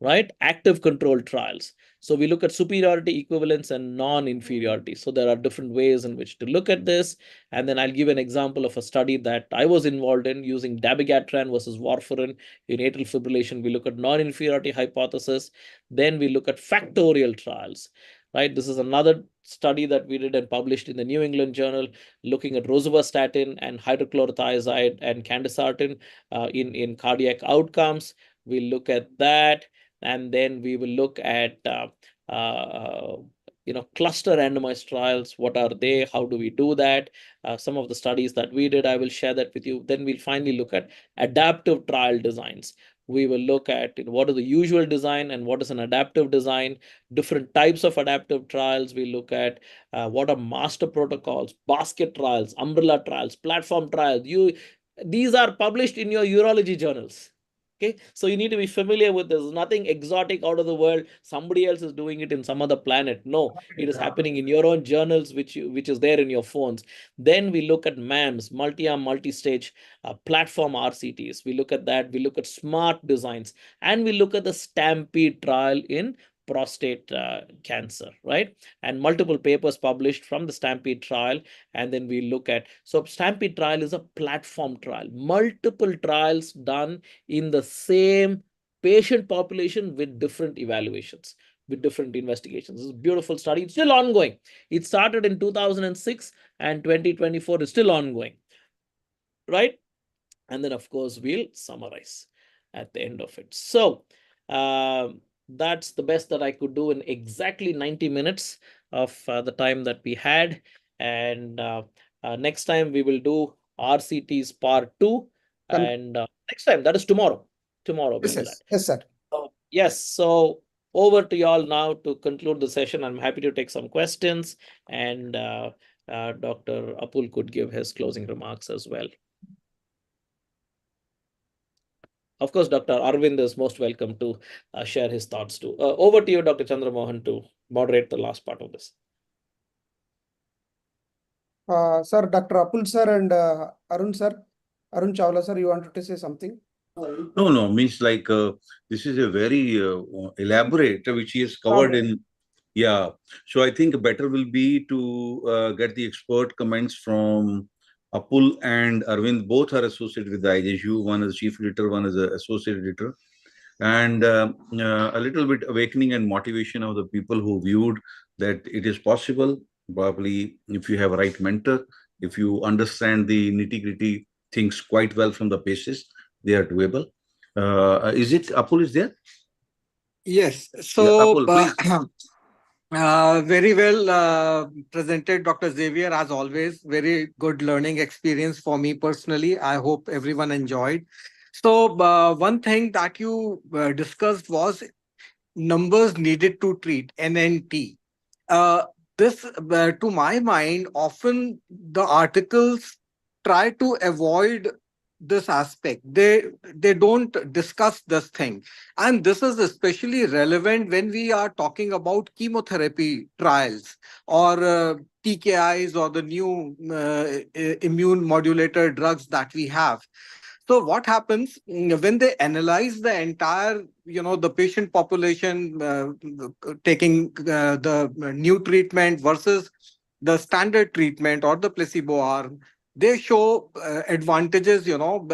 Right? Active control trials. So we look at superiority, equivalence, and non-inferiority. So there are different ways in which to look at this. And then I'll give an example of a study that I was involved in using dabigatran versus warfarin in atrial fibrillation. We look at non-inferiority hypothesis. Then we look at factorial trials. Right? This is another study that we did and published in the New England Journal, looking at rosuvastatin and hydrochlorothiazide and candesartan in cardiac outcomes. We look at that. And then we will look at cluster randomized trials. What are they? How do we do that? Some of the studies that we did, I will share that with you. Then we'll finally look at adaptive trial designs. We will look at what is the usual design and what is an adaptive design, different types of adaptive trials. We look at what are master protocols, basket trials, umbrella trials, platform trials. These are published in your urology journals. Okay, so you need to be familiar with this. Nothing exotic out of the world. Somebody else is doing it in some other planet. No, it is happening in your own journals, which is there in your phones. Then we look at MAMS, multi-arm, multi-stage platform RCTs. We look at that. We look at smart designs, and we look at the Stampede trial in prostate cancer, right? And multiple papers published from the Stampede trial. And then we look at, so Stampede trial is a platform trial, multiple trials done in the same patient population with different evaluations, with different investigations. This is a beautiful study. It's still ongoing. It started in 2006 and 2024 is still ongoing, right? And then, of course, we'll summarize at the end of it. So that's the best that I could do in exactly 90 minutes of the time that we had. And next time we will do RCTs part 2. And next time, that is tomorrow. Tomorrow we'll do that. Yes, sir. Yes. So over to you all now to conclude the session. I'm happy to take some questions. And Dr. Apul could give his closing remarks as well. Of course, Dr. Arvind is most welcome to share his thoughts too. Over to you, Dr. Chandramohan, to moderate the last part of this. Sir, Dr. Apul sir and Arun sir, Arun Chawla sir, you wanted to say something? No, means like this is a very elaborate, which he has covered in. Yeah, so I think better will be to get the expert comments from Apul and Arvind. Both are associated with the ASU. One is chief editor, one is an associate editor. And a little bit awakening and motivation of the people who viewed that it is possible. Probably if you have a right mentor, if you understand the nitty-gritty things quite well from the basis, they are doable. Is it Apul is there? Yes. Yeah, So, Apul, please. very well presented, Dr. Xavier, as always. Very good learning experience for me personally. I hope everyone enjoyed. So, one thing that you discussed was numbers needed to treat, NNT. This, to my mind, often the articles try to avoid this aspect. They don't discuss this thing, and this is especially relevant when we are talking about chemotherapy trials or TKIs or the new immune modulator drugs that we have. So what happens when they analyze the entire, the patient population taking the new treatment versus the standard treatment or the placebo arm, they show advantages,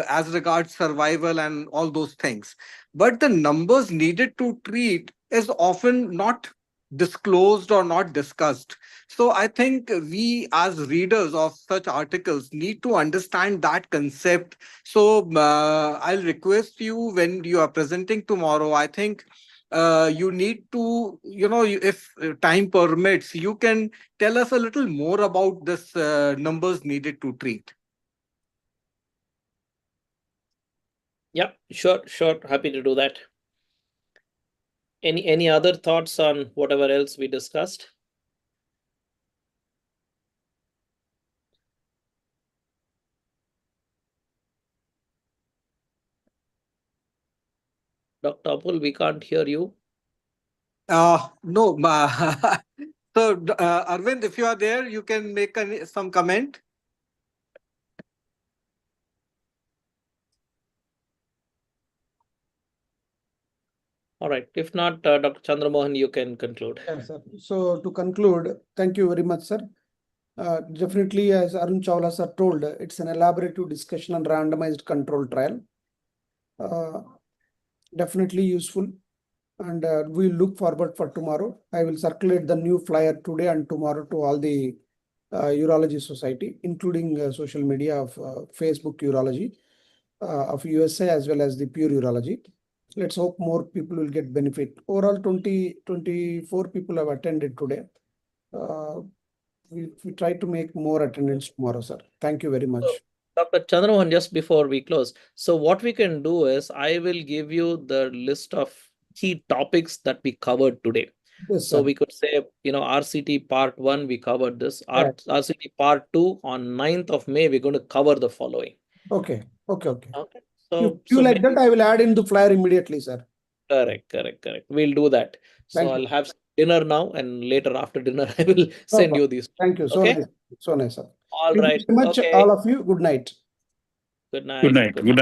as regards survival and all those things. But the numbers needed to treat is often not disclosed or not discussed. So I think we as readers of such articles need to understand that concept. So I'll request you, when you are presenting tomorrow, I think you need to, if time permits, you can tell us a little more about this numbers needed to treat. Yeah, sure. Happy to do that. Any other thoughts on whatever else we discussed? Dr. Apul? Apul, we can't hear you. No. So, Arvind, if you are there, you can make some comment. All right. If not, Dr. Chandramohan, you can conclude. Yes, sir. So to conclude, thank you very much, sir. Definitely, as Arun Chawla sir told, it's an elaborative discussion on randomized control trial. Definitely useful, and we look forward for tomorrow. I will circulate the new flyer today and tomorrow to all the urology society, including social media of Facebook urology of USA as well as the pure urology. Let's hope more people will get benefit. Overall, 24 people have attended today. We try to make more attendance tomorrow, sir. Thank you very much. Dr. Chandramohan, just before we close, so what we can do is I will give you the list of key topics that we covered today. Yes, So sir. we could say, RCT part 1, we covered this. Right. RCT part 2, on 9th of May, we're going to cover the following. Okay. Okay. If you like that, I will add in the flyer immediately, sir. Correct. We'll do that. Thank So you. I'll have dinner now, and later after dinner, I will send you these. Thank you. So Okay? nice. So nice, sir. All Thank right. you so much, Okay. all of you. Good night. Good night. Good night. Good night.